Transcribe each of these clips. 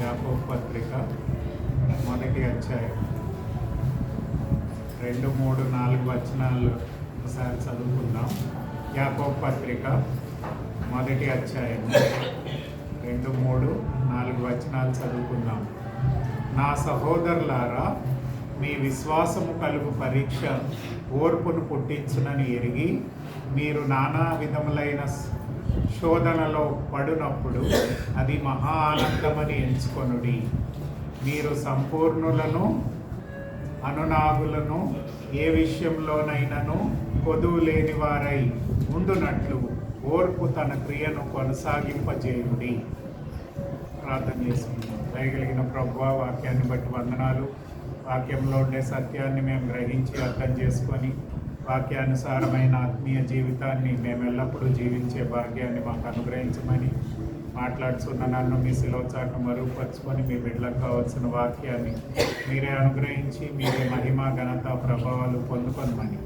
యాకోబు పత్రిక మొదటి అధ్యాయం 2, 3, 4 వచనాలు ఒకసారి చదువుకుందాం. యాకోబు పత్రిక మొదటి అధ్యాయం 2, 3, 4 వచనాలు చదువుకుందాం. నా సహోదరులారా, మీ విశ్వాసము కలుగు పరీక్ష ఓర్పును పుట్టించునని ఎరిగి మీరు నానా విధములైన శోధనలో పడినప్పుడు అది మహా ఆనందమని ఎంచుకొనుడి. మీరు సంపూర్ణులను అనునాగులను ఏ విషయంలోనైనను కొదువు లేని వారై ఉండునట్లు ఓర్పు తన క్రియను కొనసాగింపజేయుడి. ప్రార్థన చేసుకుందాం. దయగలిగిన ప్రభువా, వాక్యాన్ని బట్టి వందనాలు. వాక్యంలో ఉండే సత్యాన్ని మేము గ్రహించి అర్థం చేసుకొని వాక్యానుసారమైన ఆత్మీయ జీవితాన్ని మేము ఎల్లప్పుడూ జీవించే భాగ్యాన్ని మాకు అనుగ్రహించమని మాట్లాడుతున్న నన్ను మీ శిలోచాక మరుగుపరుచుకొని మీ బిడ్డలకు కావాల్సిన వాక్యాన్ని మీరే అనుగ్రహించి మీరే మహిమ ఘనత ప్రభావాలు పొందుకొనమని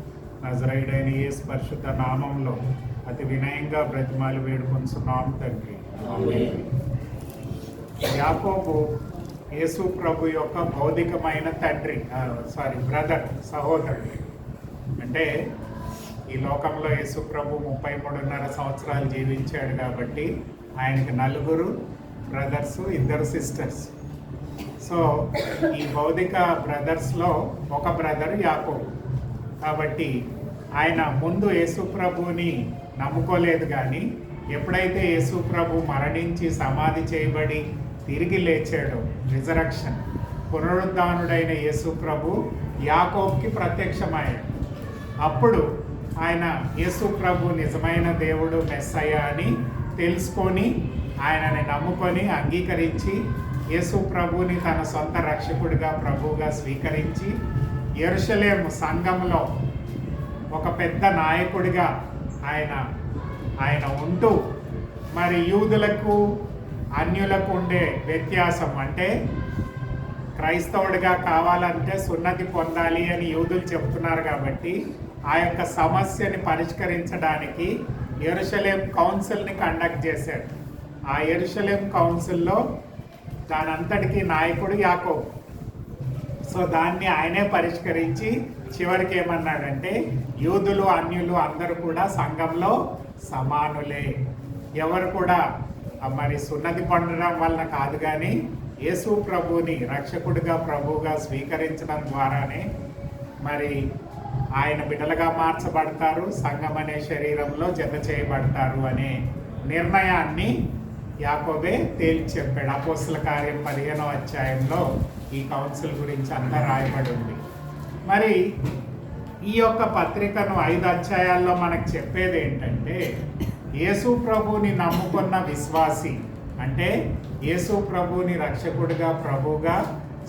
నజరేయుడైన యేసు పరిశుద్ధ నామంలో అతి వినయంగా బ్రతిమాలు వేడుకొంచున్నాం తండ్రి. యాకోబు యేసు ప్రభు యొక్క భౌతికమైన తండ్రి, బ్రదర్, సహోదరుడు. అంటే ఈ లోకంలో యేసు ప్రభు 33.5 సంవత్సరాలు జీవించాడు కాబట్టి ఆయనకి 4 బ్రదర్స్, 2 సిస్టర్స్. సో ఈ భౌతిక బ్రదర్స్లో ఒక బ్రదర్ యాకోబు. కాబట్టి ఆయన ముందు యేసు ప్రభుని నమ్ముకోలేదు, కానీ ఎప్పుడైతే యేసు ప్రభు మరణించి సమాధి చేయబడి తిరిగి లేచాడో, రిజరక్షన్, పునరుద్ధానుడైన యేసు ప్రభు యాకోబుకి ప్రత్యక్షమయ్యాడు. అప్పుడు ఆయన యేసు ప్రభు నిజమైన దేవుడు, మెస్సయ్య అని తెలుసుకొని ఆయనని నమ్ముకొని అంగీకరించి యేసు ప్రభుని తన సొంత రక్షకుడిగా, ప్రభువుగా స్వీకరించి యెరూషలేము సంఘంలో ఒక పెద్ద నాయకుడిగా ఆయన ఉంటూ, మరి యూదులకు అన్యులకు ఉండే వ్యత్యాసం అంటే క్రైస్తవుడిగా కావాలంటే సున్నతి పొందాలి అని యూదులు చెప్తున్నారు కాబట్టి ఆ యొక్క సమస్యని పరిష్కరించడానికి యెరూషలేం కౌన్సిల్ని కండక్ట్ చేశాడు. ఆ యెరూషలేం కౌన్సిల్లో దానంతటికీ నాయకుడు యాకోబు. సో దాన్ని ఆయనే పరిష్కరించి చివరికి ఏమన్నాడంటే, యూదులు అన్యులు అందరూ కూడా సంఘంలో సమానులే, ఎవరు కూడా మరి సున్నతి పొందడం వలన కాదు, కానీ యేసు ప్రభుని రక్షకుడిగా, ప్రభువుగా స్వీకరించడం ద్వారానే మరి ఆయన బిడ్డలుగా మార్చబడతారు, సంఘం అనే శరీరంలో జత చేయబడతారు అనే నిర్ణయాన్ని యాకోబే తేల్చి చెప్పాడు. అపోస్తల కార్యం 15వ అధ్యాయంలో ఈ కౌన్సిల్ గురించి అంతా రాయబడి ఉంది. మరి ఈ యొక్క పత్రికను 5 అధ్యాయాల్లో మనకు చెప్పేది ఏంటంటే, యేసు ప్రభుని నమ్ముకున్న విశ్వాసి, అంటే యేసు ప్రభుని రక్షకుడిగా, ప్రభువుగా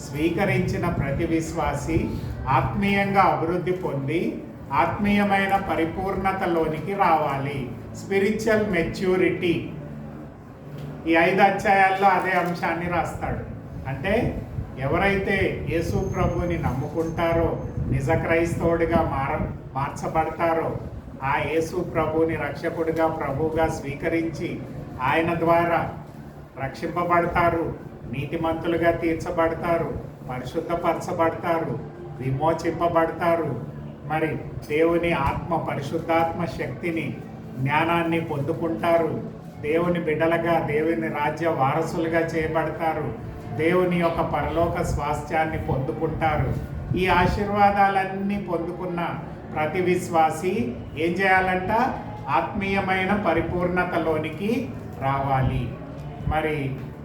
స్వీకరించిన ప్రతి విశ్వాసి ఆత్మీయంగా అభివృద్ధి పొంది ఆత్మీయమైన పరిపూర్ణతలోనికి రావాలి. Spiritual maturity. ఈ 5 అధ్యాయాల్లో అదే అంశాన్ని రాస్తాడు. అంటే ఎవరైతే యేసు ప్రభుని నమ్ముకుంటారో, నిజ క్రైస్తవుడిగా మార్చబడతారో, ఆ యేసు ప్రభుని రక్షకుడిగా, ప్రభువుగా స్వీకరించి ఆయన ద్వారా రక్షింపబడతారు, నీతిమంతులుగా తీర్చబడతారు, పరిశుద్ధపరచబడతారు, విమోచింపబడతారు. మరి దేవుని ఆత్మ, పరిశుద్ధాత్మ శక్తిని, జ్ఞానాన్ని పొందుకుంటారు. దేవుని బిడ్డలుగా, దేవుని రాజ్య వారసులుగా చేయబడతారు. దేవుని యొక్క పరలోక స్వాస్థ్యాన్ని పొందుకుంటారు. ఈ ఆశీర్వాదాలన్నీ పొందుకున్న ప్రతి విశ్వాసి ఏం చేయాలంట? ఆత్మీయమైన పరిపూర్ణతలోనికి రావాలి. మరి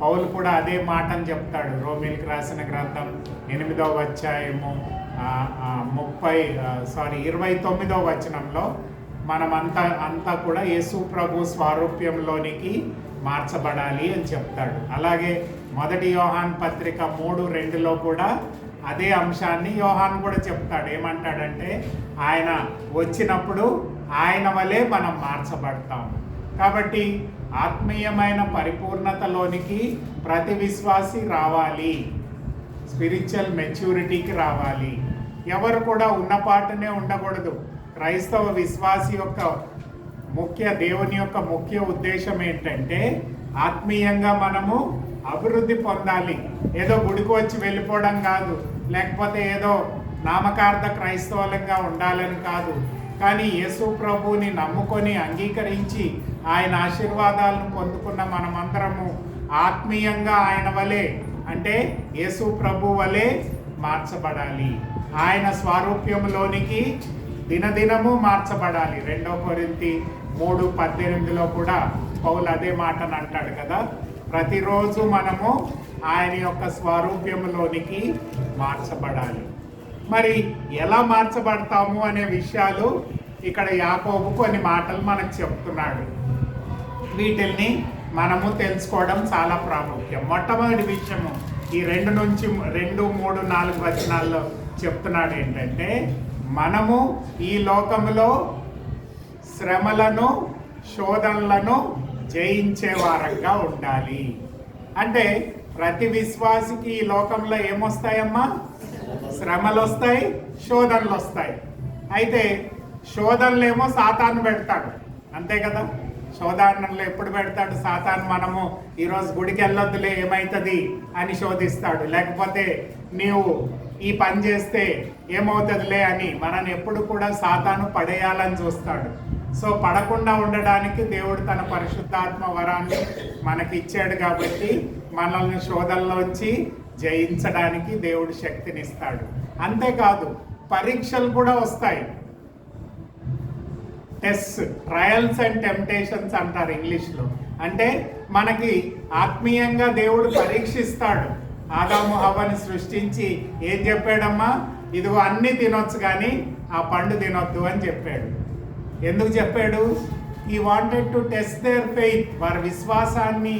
పౌలు కూడా అదే మాటను చెప్తాడు. రోమీయులకు రాసిన గ్రంథం 8వ అధ్యాయము 29వ వచనంలో మనమంతా కూడా యేసు ప్రభు స్వారూప్యంలోనికి మార్చబడాలి అని చెప్తాడు. అలాగే 1 యోహాను పత్రిక 3:2లో కూడా అదే అంశాన్ని యోహాను కూడా చెప్తాడు. ఏమంటాడంటే, ఆయన వచ్చినప్పుడు ఆయన వలె మనం మార్చబడతాం. కాబట్టి ఆత్మీయమైన పరిపూర్ణతలోనికి ప్రతి విశ్వాసి రావాలి, స్పిరిచువల్ మెచ్యూరిటీకి రావాలి. ఎవరు కూడా ఉన్నపాటునే ఉండకూడదు. క్రైస్తవ విశ్వాసి యొక్క దేవుని యొక్క ముఖ్య ఉద్దేశం ఏంటంటే, ఆత్మీయంగా మనము అభివృద్ధి పొందాలి. ఏదో గుడికి వచ్చి వెళ్ళిపోవడం కాదు, లేకపోతే ఏదో నామకార్థ క్రైస్తవులంగా ఉండాలని కాదు. కానీ యేసు ప్రభువుని నమ్ముకొని అంగీకరించి ఆయన ఆశీర్వాదాలను పొందుకున్న మనమందరము ఆత్మీయంగా ఆయన వలె, అంటే యేసు ప్రభు వలె మార్చబడాలి. ఆయన స్వారూప్యంలోనికి దినదినము మార్చబడాలి. 2 కొరింథీ 3:18లో కూడా పౌలు అదే మాటను అంటాడు కదా, ప్రతిరోజు మనము ఆయన యొక్క స్వరూప్యంలోనికి మార్చబడాలి. మరి ఎలా మార్చబడతాము అనే విషయాలు ఇక్కడ యాకోబు కొన్ని మాటలు మనకు చెప్తున్నాడు. వీటిల్ని మనము తెలుసుకోవడం చాలా ప్రాముఖ్యం. మొట్టమొదటి విషయము ఈ 2 నుంచి 2, 3, 4 వచనాల్లో చెప్తున్నాడు ఏంటంటే, మనము ఈ లోకంలో శ్రమలను శోధనలను జయించే వారంగా ఉండాలి. అంటే ప్రతి విశ్వాసికి ఈ లోకంలో ఏమొస్తాయమ్మా? శ్రమలు వస్తాయి, శోధనలు వస్తాయి. అయితే శోధనలేమో సాతాను పెడతాడు, అంతే కదా. శోధనలు ఎప్పుడు పెడతాడు సాతాను? మనము ఈరోజు గుడికి వెళ్ళొద్దులే ఏమవుతుంది అని శోధిస్తాడు, లేకపోతే నీవు ఈ పని చేస్తే ఏమవుతుందిలే అని మనని ఎప్పుడు కూడా సాతాను పడేయాలని చూస్తాడు. సో పడకుండా ఉండడానికి దేవుడు తన పరిశుద్ధాత్మ వరాన్ని మనకి ఇచ్చాడు కాబట్టి మనల్ని శోధనలోంచి జయించడానికి దేవుడు శక్తినిస్తాడు. అంతేకాదు పరీక్షలు కూడా వస్తాయి. టెస్ట్, ట్రయల్స్ అండ్ టెంప్టేషన్స్ అంటారు ఇంగ్లీష్లో. అంటే మనకి ఆత్మీయంగా దేవుడు పరీక్షిస్తాడు. ఆదాము హవ్వని సృష్టించి ఏం చెప్పాడమ్మా? ఇదిగో అన్నీ తినొచ్చు కానీ ఆ పండు తినొద్దు అని చెప్పాడు. ఎందుకు చెప్పాడు? ఈ wanted to test their faith, వారి విశ్వాసాన్ని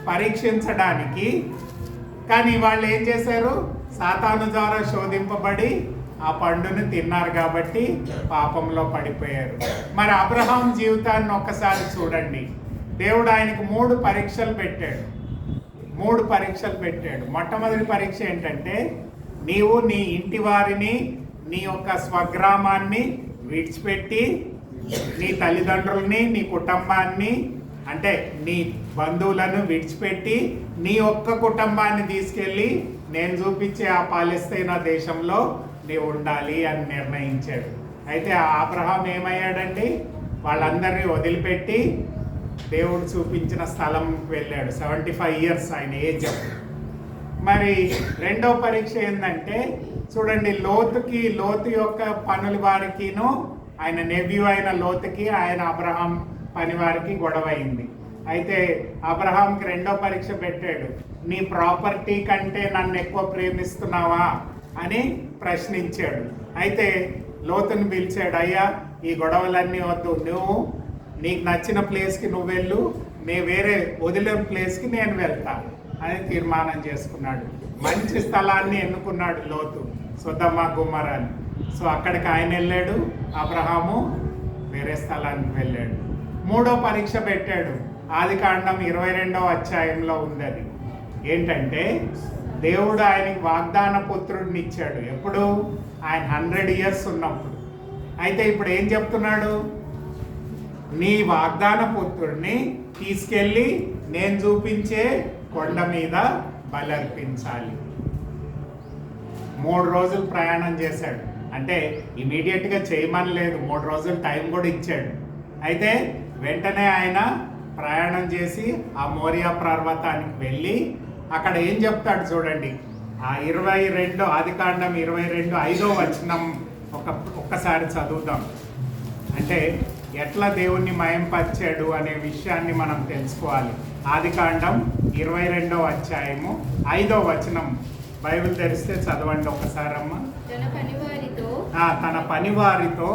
పరీక్షించడానికి. కానీ వాళ్ళు ఏం చేశారు? సాతాను ద్వారా శోధింపబడి ఆ పండుని తిన్నారు కాబట్టి పాపంలో పడిపోయారు. మరి అబ్రహాం జీవితాన్ని ఒక్కసారి చూడండి. దేవుడు ఆయనకు 3 పరీక్షలు పెట్టాడు. 3 పరీక్షలు పెట్టాడు. మొట్టమొదటి పరీక్ష ఏంటంటే, నీవు నీ ఇంటి వారిని, నీ యొక్క స్వగ్రామాన్ని విడిచిపెట్టి నీ తల్లిదండ్రుల్ని, నీ కుటుంబాన్ని, అంటే నీ బంధువులను విడిచిపెట్టి నీ ఒక్క కుటుంబాన్ని తీసుకెళ్ళి నేను చూపించే ఆ పాలస్తీనా దేశంలో నీవు ఉండాలి అని నిర్ణయించాడు. అయితే అబ్రహాం ఏమయ్యాడండి? వాళ్ళందరినీ వదిలిపెట్టి దేవుడు చూపించిన స్థలంకి వెళ్ళాడు. 75 ఇయర్స్ ఆయన ఏజ్. మరి రెండో పరీక్ష ఏంటంటే చూడండి, లోతు యొక్క పనుల వారికిను, ఆయన నెవ్యూ అయిన లోతుకి, ఆయన అబ్రహాం పని వారికి గొడవ అయింది. అయితే అబ్రహాంకి రెండో పరీక్ష పెట్టాడు. నీ ప్రాపర్టీ కంటే నన్ను ఎక్కువ ప్రేమిస్తున్నావా అని ప్రశ్నించాడు. అయితే లోతుని పిలిచాడు, అయ్యా ఈ గొడవలన్నీ వద్దు, నువ్వు నీకు నచ్చిన ప్లేస్కి నువ్వు వెళ్ళు, వేరే వదిలేని ప్లేస్కి నేను వెళ్తాను అని తీర్మానం చేసుకున్నాడు. మంచి స్థలాన్ని ఎన్నుకున్నాడు లోతు, సొదొమ గొమొర్రాని. సో అక్కడికి ఆయన వెళ్ళాడు, అబ్రహాము వేరే స్థలానికి వెళ్ళాడు. మూడో పరీక్ష పెట్టాడు. ఆదికాండం 22వ అధ్యాయంలో ఉంది. అది ఏంటంటే, దేవుడు ఆయనకి వాగ్దాన పుత్రుడిని ఇచ్చాడు. ఎప్పుడు? ఆయన 100 ఇయర్స్ ఉన్నప్పుడు. అయితే ఇప్పుడు ఏం చెప్తున్నాడు? నీ వాగ్దాన పుత్రుడిని తీసుకెళ్ళి నేను చూపించే కొండ మీద బలర్పించాలి. 3 రోజులు ప్రయాణం చేశాడు. అంటే ఇమీడియట్గా చేయమని లేదు, 3 రోజులు టైం కూడా ఇచ్చాడు. అయితే వెంటనే ఆయన ప్రయాణం చేసి ఆ మోరియా పర్వతానికి వెళ్ళి అక్కడ ఏం చెప్తాడు చూడండి. ఆ 22 ఆదికాండం 22 5వ ఒక్కసారి చదువుదాం. అంటే ఎట్లా దేవుణ్ణి మయంపరిచాడు అనే విషయాన్ని మనం తెలుసుకోవాలి. ఆదికాండం 22వ అధ్యాయము 5వ వచనం. బైబిల్ తెరిస్తే చదవండి ఒకసారమ్మా. తన పనివారితో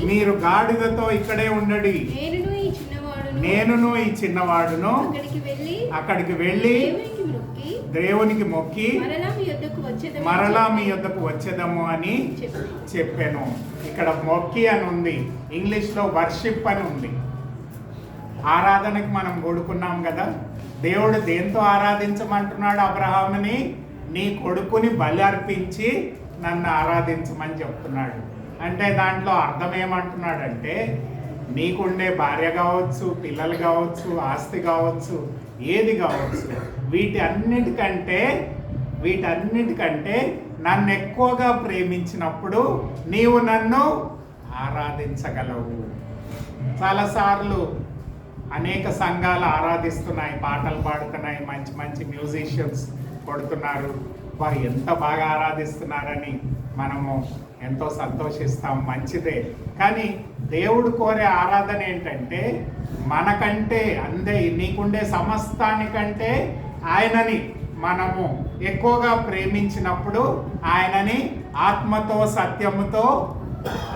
మీరు గాడిదతో ఇక్కడే ఉండుడి, నేనును ఈ చిన్నవాడును అక్కడికి వెళ్ళి దేవునికి మొక్కి మరలా మీ యొద్దకు వచ్చేదము అని చెప్పాను. ఇక్కడ మొక్కి అని ఉంది, ఇంగ్లీష్లో వర్షిప్ అని ఉంది. ఆరాధనకి మనం కొడుకున్నాం కదా. దేవుడు దేంతో ఆరాధించమంటున్నాడు అబ్రహాముని? నీ కొడుకుని బలి అర్పించి నన్ను ఆరాధించమని చెప్తున్నాడు. అంటే దాంట్లో అర్థం ఏమంటున్నాడంటే, నీకుండే భార్య కావచ్చు, పిల్లలు కావచ్చు, ఆస్తి కావచ్చు, ఏది కావచ్చు, వీటన్నిటికంటే నన్ను ఎక్కువగా ప్రేమించినప్పుడు నీవు నన్ను ఆరాధించగలవు. చాలాసార్లు అనేక సంఘాలు ఆరాధిస్తున్నాయి, పాటలు పాడుతున్నాయి, మంచి మంచి మ్యూజిషియన్స్ కొడుతున్నారు. ఎంత బాగా ఆరాధిస్తున్నారని మనము ఎంతో సంతోషిస్తాం, మంచిదే. కానీ దేవుడు కోరే ఆరాధన ఏంటంటే మనకంటే నీకుండే సమస్తానికంటే ఆయనని మనము ఎక్కువగా ప్రేమించినప్పుడు ఆయనని ఆత్మతో సత్యముతో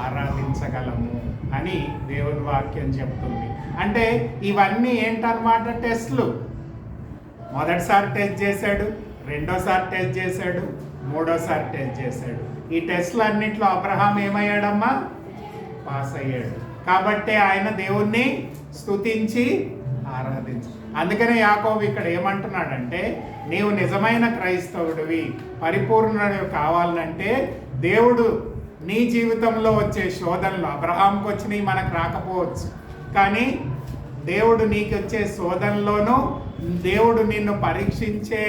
ఆరాధించగలము అని దేవుని వాక్యం చెప్తుంది. అంటే ఇవన్నీ ఏంటన్నమాట? టెస్ట్లు. మొదటిసారి టెస్ట్ చేశాడు, రెండోసారి టెస్ట్ చేశాడు, మూడోసారి టెస్ట్ చేశాడు. ఈ టెస్ట్లు అన్నింటిలో అబ్రహాం ఏమయ్యాడమ్మా? పాస్ అయ్యాడు. కాబట్టి ఆయన దేవుణ్ణి స్తుతించి ఆరాధించు. అందుకనే యాకోబు ఇక్కడ ఏమంటున్నాడంటే, నీవు నిజమైన క్రైస్తవుడివి, పరిపూర్ణుడు కావాలంటే దేవుడు నీ జీవితంలో వచ్చే శోధనలు, అబ్రహాంకి వచ్చినవి మనకు రాకపోవచ్చు, కానీ దేవుడు నీకు వచ్చే శోధనలోనూ, దేవుడు నిన్ను పరీక్షించే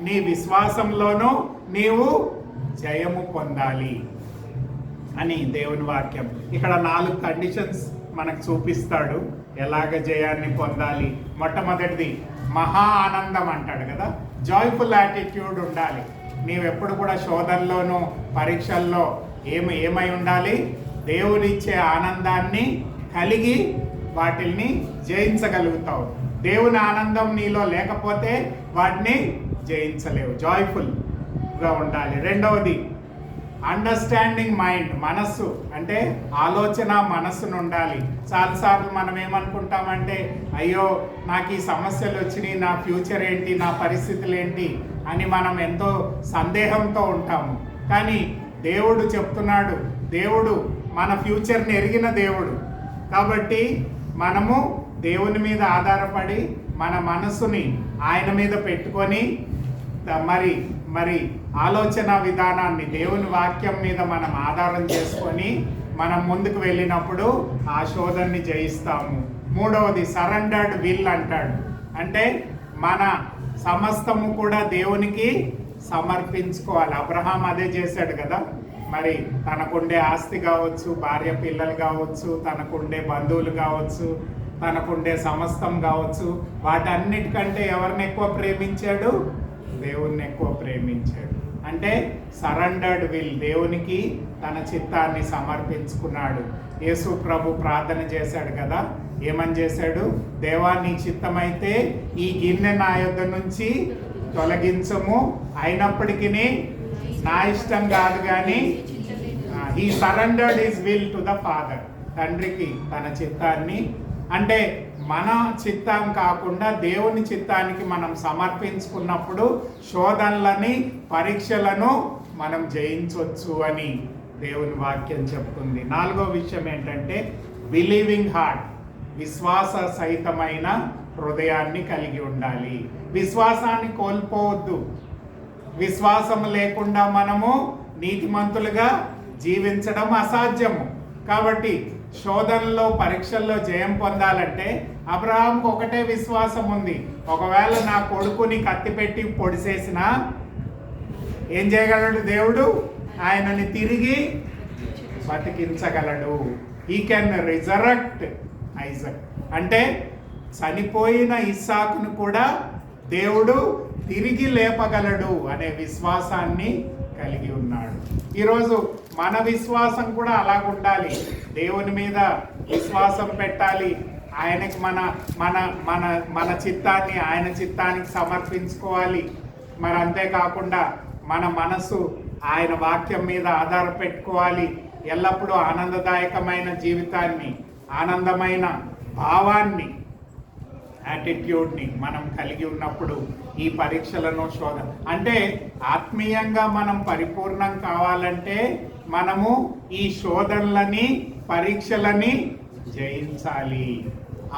నీ విశ్వాసంలోనూ నీవు జయము పొందాలి అని దేవుని వాక్యం. ఇక్కడ 4 కండిషన్స్ మనకు చూపిస్తాడు ఎలాగ జయాన్ని పొందాలి. మొట్టమొదటిది మహా ఆనందం అంటాడు కదా, జాయ్ఫుల్ యాటిట్యూడ్ ఉండాలి. నీవెప్పుడు కూడా శోధనలోనూ పరీక్షల్లో ఏమై ఉండాలి? దేవునిచ్చే ఆనందాన్ని కలిగి వాటిల్ని జయించగలుగుతావు. దేవుని ఆనందం నీలో లేకపోతే వాటిని జయించలేవు. జాయ్ఫుల్గా ఉండాలి. రెండవది అండర్స్టాండింగ్ మైండ్, మనస్సు అంటే ఆలోచన మనస్సును ఉండాలి. చాలాసార్లు మనం ఏమనుకుంటామంటే, అయ్యో నాకు ఈ సమస్యలు వచ్చినాయి, నా ఫ్యూచర్ ఏంటి, నా పరిస్థితులు ఏంటి అని మనం ఎంతో సందేహంతో ఉంటాము. కానీ దేవుడు చెప్తున్నాడు, దేవుడు మన ఫ్యూచర్ని ఎరిగిన దేవుడు. కాబట్టి మనము దేవుని మీద ఆధారపడి మన మనసుని ఆయన మీద పెట్టుకొని మరి ఆలోచన విధానాన్ని దేవుని వాక్యం మీద మనం ఆధారం చేసుకొని మనం ముందుకు వెళ్ళినప్పుడు ఆ శోధనని జయిస్తాము. మూడవది సరెండర్డ్ విల్ అంటాడు. అంటే మన సమస్తము కూడా దేవునికి సమర్పించుకోవాలి. అబ్రహాం అదే చేశాడు కదా. మరి తనకుండే ఆస్తి కావచ్చు, భార్య పిల్లలు కావచ్చు, తనకుండే బంధువులు కావచ్చు, తనకుండే సమస్తం కావచ్చు, వాటన్నిటికంటే ఎవరిని ఎక్కువ ప్రేమించాడు? దేవుణ్ణి ఎక్కువ ప్రేమించాడు. అంటే సరెండర్డ్ విల్, దేవునికి తన చిత్తాన్ని సమర్పించుకున్నాడు. యేసు ప్రభు ప్రార్థన చేశాడు కదా, ఏమని చేశాడు? దేవా నీ చిత్తమైతే ఈ గిన్నె నా యొద్ద నుంచి తొలగించము, అయినప్పటికీ నా ఇష్టం కాదు కానీ he surrendered his will to the father. తండ్రికి తన చిత్తాన్ని, అంటే మన చిత్తం కాకుండా దేవుని చిత్తానికి మనం సమర్పించుకున్నప్పుడు శోధనలని, పరీక్షలను మనం జయించవచ్చు అని దేవుని వాక్యం చెప్తుంది. 4వ విషయం ఏంటంటే బిలీవింగ్ హార్ట్, విశ్వాస సహితమైన హృదయాన్ని కలిగి ఉండాలి. విశ్వాసాన్ని కోల్పోవద్దు. విశ్వాసం లేకుండా మనము నీతిమంతులుగా జీవించడం అసాధ్యము. కాబట్టి శోధనలో, పరీక్షల్లో జయం పొందాలంటే అబ్రహాంకు ఒకటే విశ్వాసం ఉంది. ఒకవేళ నా కొడుకుని కత్తిపెట్టి పొడిసేసినా ఏం చేయగలడు దేవుడు? ఆయనని తిరిగి బతికించగలడు. He can resurrect Isaac. అంటే చనిపోయిన ఇస్సాకును కూడా దేవుడు తిరిగి లేపగలడు అనే విశ్వాసాన్ని కలిగి ఉన్నాడు. ఈరోజు మన విశ్వాసం కూడా అలాగుండాలి. దేవుని మీద విశ్వాసం పెట్టాలి. ఆయనకి మన మన మన మన చిత్తాన్ని ఆయన చిత్తానికి సమర్పించుకోవాలి. మరి అంతేకాకుండా మన మనసు ఆయన వాక్యం మీద ఆధారపెట్టుకోవాలి. ఎల్లప్పుడూ ఆనందదాయకమైన జీవితాన్ని, ఆనందమైన భావాన్ని, యాటిట్యూడ్ని మనం కలిగి ఉన్నప్పుడు ఈ పరీక్షలను అంటే ఆత్మీయంగా మనం పరిపూర్ణం కావాలంటే మనము ఈ శోధనలని, పరీక్షలని జయించాలి.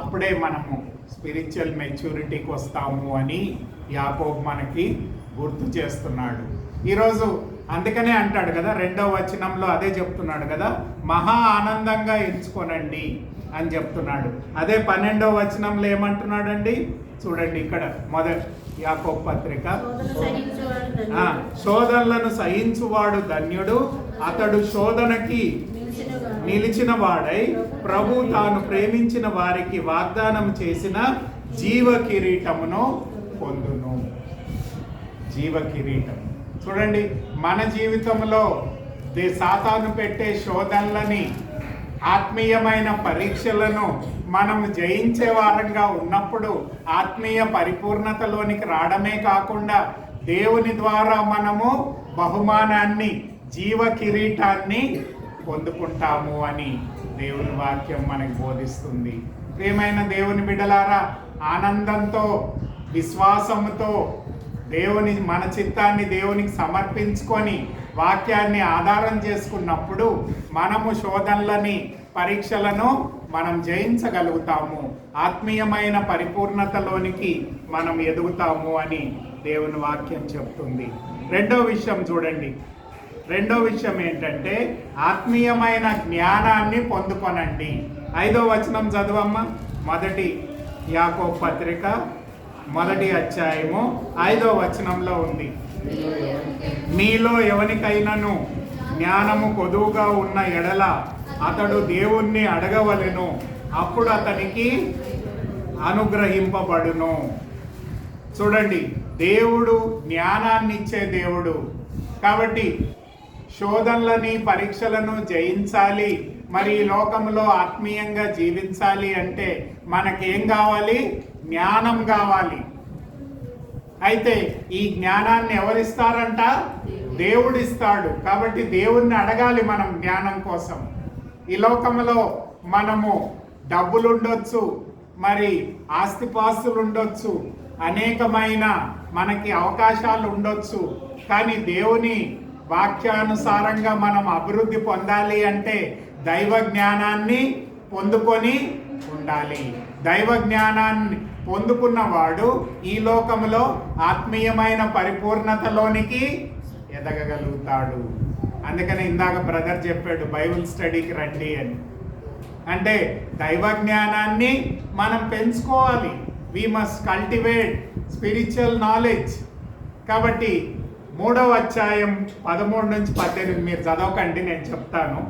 అప్పుడే మనము స్పిరిచువల్ మెచ్యూరిటీకి వస్తాము అని యాకోబు మనకి గుర్తు చేస్తున్నాడు. ఈరోజు అందుకనే అంటాడు కదా, 2వ వచనంలో అదే చెప్తున్నాడు కదా, మహా ఆనందంగా ఎంచుకోనండి అని చెప్తున్నాడు. అదే 12వ వచనంలో ఏమంటున్నాడండి? చూడండి ఇక్కడ యాకోబు పత్రిక, సహించువాడు శోధనలను సహించువాడు ధన్యుడు, అతడు శోధనకి నిలిచిన వాడై ప్రభు తాను ప్రేమించిన వారికి వాగ్దానం చేసిన జీవ కిరీటమును పొందును. జీవ కిరీటం. చూడండి, మన జీవితంలో సాతాను పెట్టే శోధనలని, ఆత్మీయమైన పరీక్షలను మనము జయించే వారంగా ఉన్నప్పుడు ఆత్మీయ పరిపూర్ణతలోనికి రావడమే కాకుండా దేవుని ద్వారా మనము బహుమానాన్ని, జీవ కిరీటాన్ని పొందుకుంటాము అని దేవుని వాక్యం మనకు బోధిస్తుంది. ప్రియమైన దేవుని బిడ్డలారా, ఆనందంతో, విశ్వాసంతో మన చిత్తాన్ని దేవునికి సమర్పించుకొని వాక్యాన్ని ఆధారం చేసుకున్నప్పుడు మనము శోధనలని, పరీక్షలను మనం జయించగలుగుతాము. ఆత్మీయమైన పరిపూర్ణతలోనికి మనం ఎదుగుతాము అని దేవుని వాక్యం చెప్తుంది. రెండో విషయం చూడండి. రెండో విషయం ఏంటంటే ఆత్మీయమైన జ్ఞానాన్ని పొందుకొనండి. 5వ వచనం చదవమ్మా. మొదటి యాకోబు పత్రిక 1వ అధ్యాయము 5వ వచనంలో ఉంది. మీలో ఎవనికైనాను జ్ఞానము కొదువుగా ఉన్న ఎడల అతడు దేవుణ్ణి అడగవలెను, అప్పుడు అతనికి అనుగ్రహింపబడును. చూడండి, దేవుడు జ్ఞానాన్ని ఇచ్చే దేవుడు. కాబట్టి శోధనలని, పరీక్షలను జయించాలి, మరి ఈ లోకంలో ఆత్మీయంగా జీవించాలి అంటే మనకేం కావాలి? జ్ఞానం కావాలి. అయితే ఈ జ్ఞానాన్ని ఎవరిస్తారంట? దేవుడిస్తాడు. కాబట్టి దేవుణ్ణి అడగాలి మనం జ్ఞానం కోసం. ఈ లోకంలో మనము డబ్బులు ఉండొచ్చు, మరి ఆస్తిపాస్తులు ఉండొచ్చు, అనేకమైన మనకి అవకాశాలు ఉండొచ్చు. కానీ దేవుని వాక్యానుసారంగా మనం అభివృద్ధి పొందాలి అంటే దైవ జ్ఞానాన్ని పొందుకొని ఉండాలి. దైవ జ్ఞానాన్ని పొందుకున్నవాడు ఈ లోకంలో ఆత్మీయమైన పరిపూర్ణతలోనికి ఎదగగలుగుతాడు. అందుకని ఇందాక బ్రదర్ చెప్పాడు బైబిల్ స్టడీకి రండి అని. అంటే దైవ జ్ఞానాన్ని మనం పెంచుకోవాలి. We must cultivate spiritual knowledge. కాబట్టి 3వ అధ్యాయం 13 నుంచి 18 మీరు చదవకండి, నేను చెప్తాను.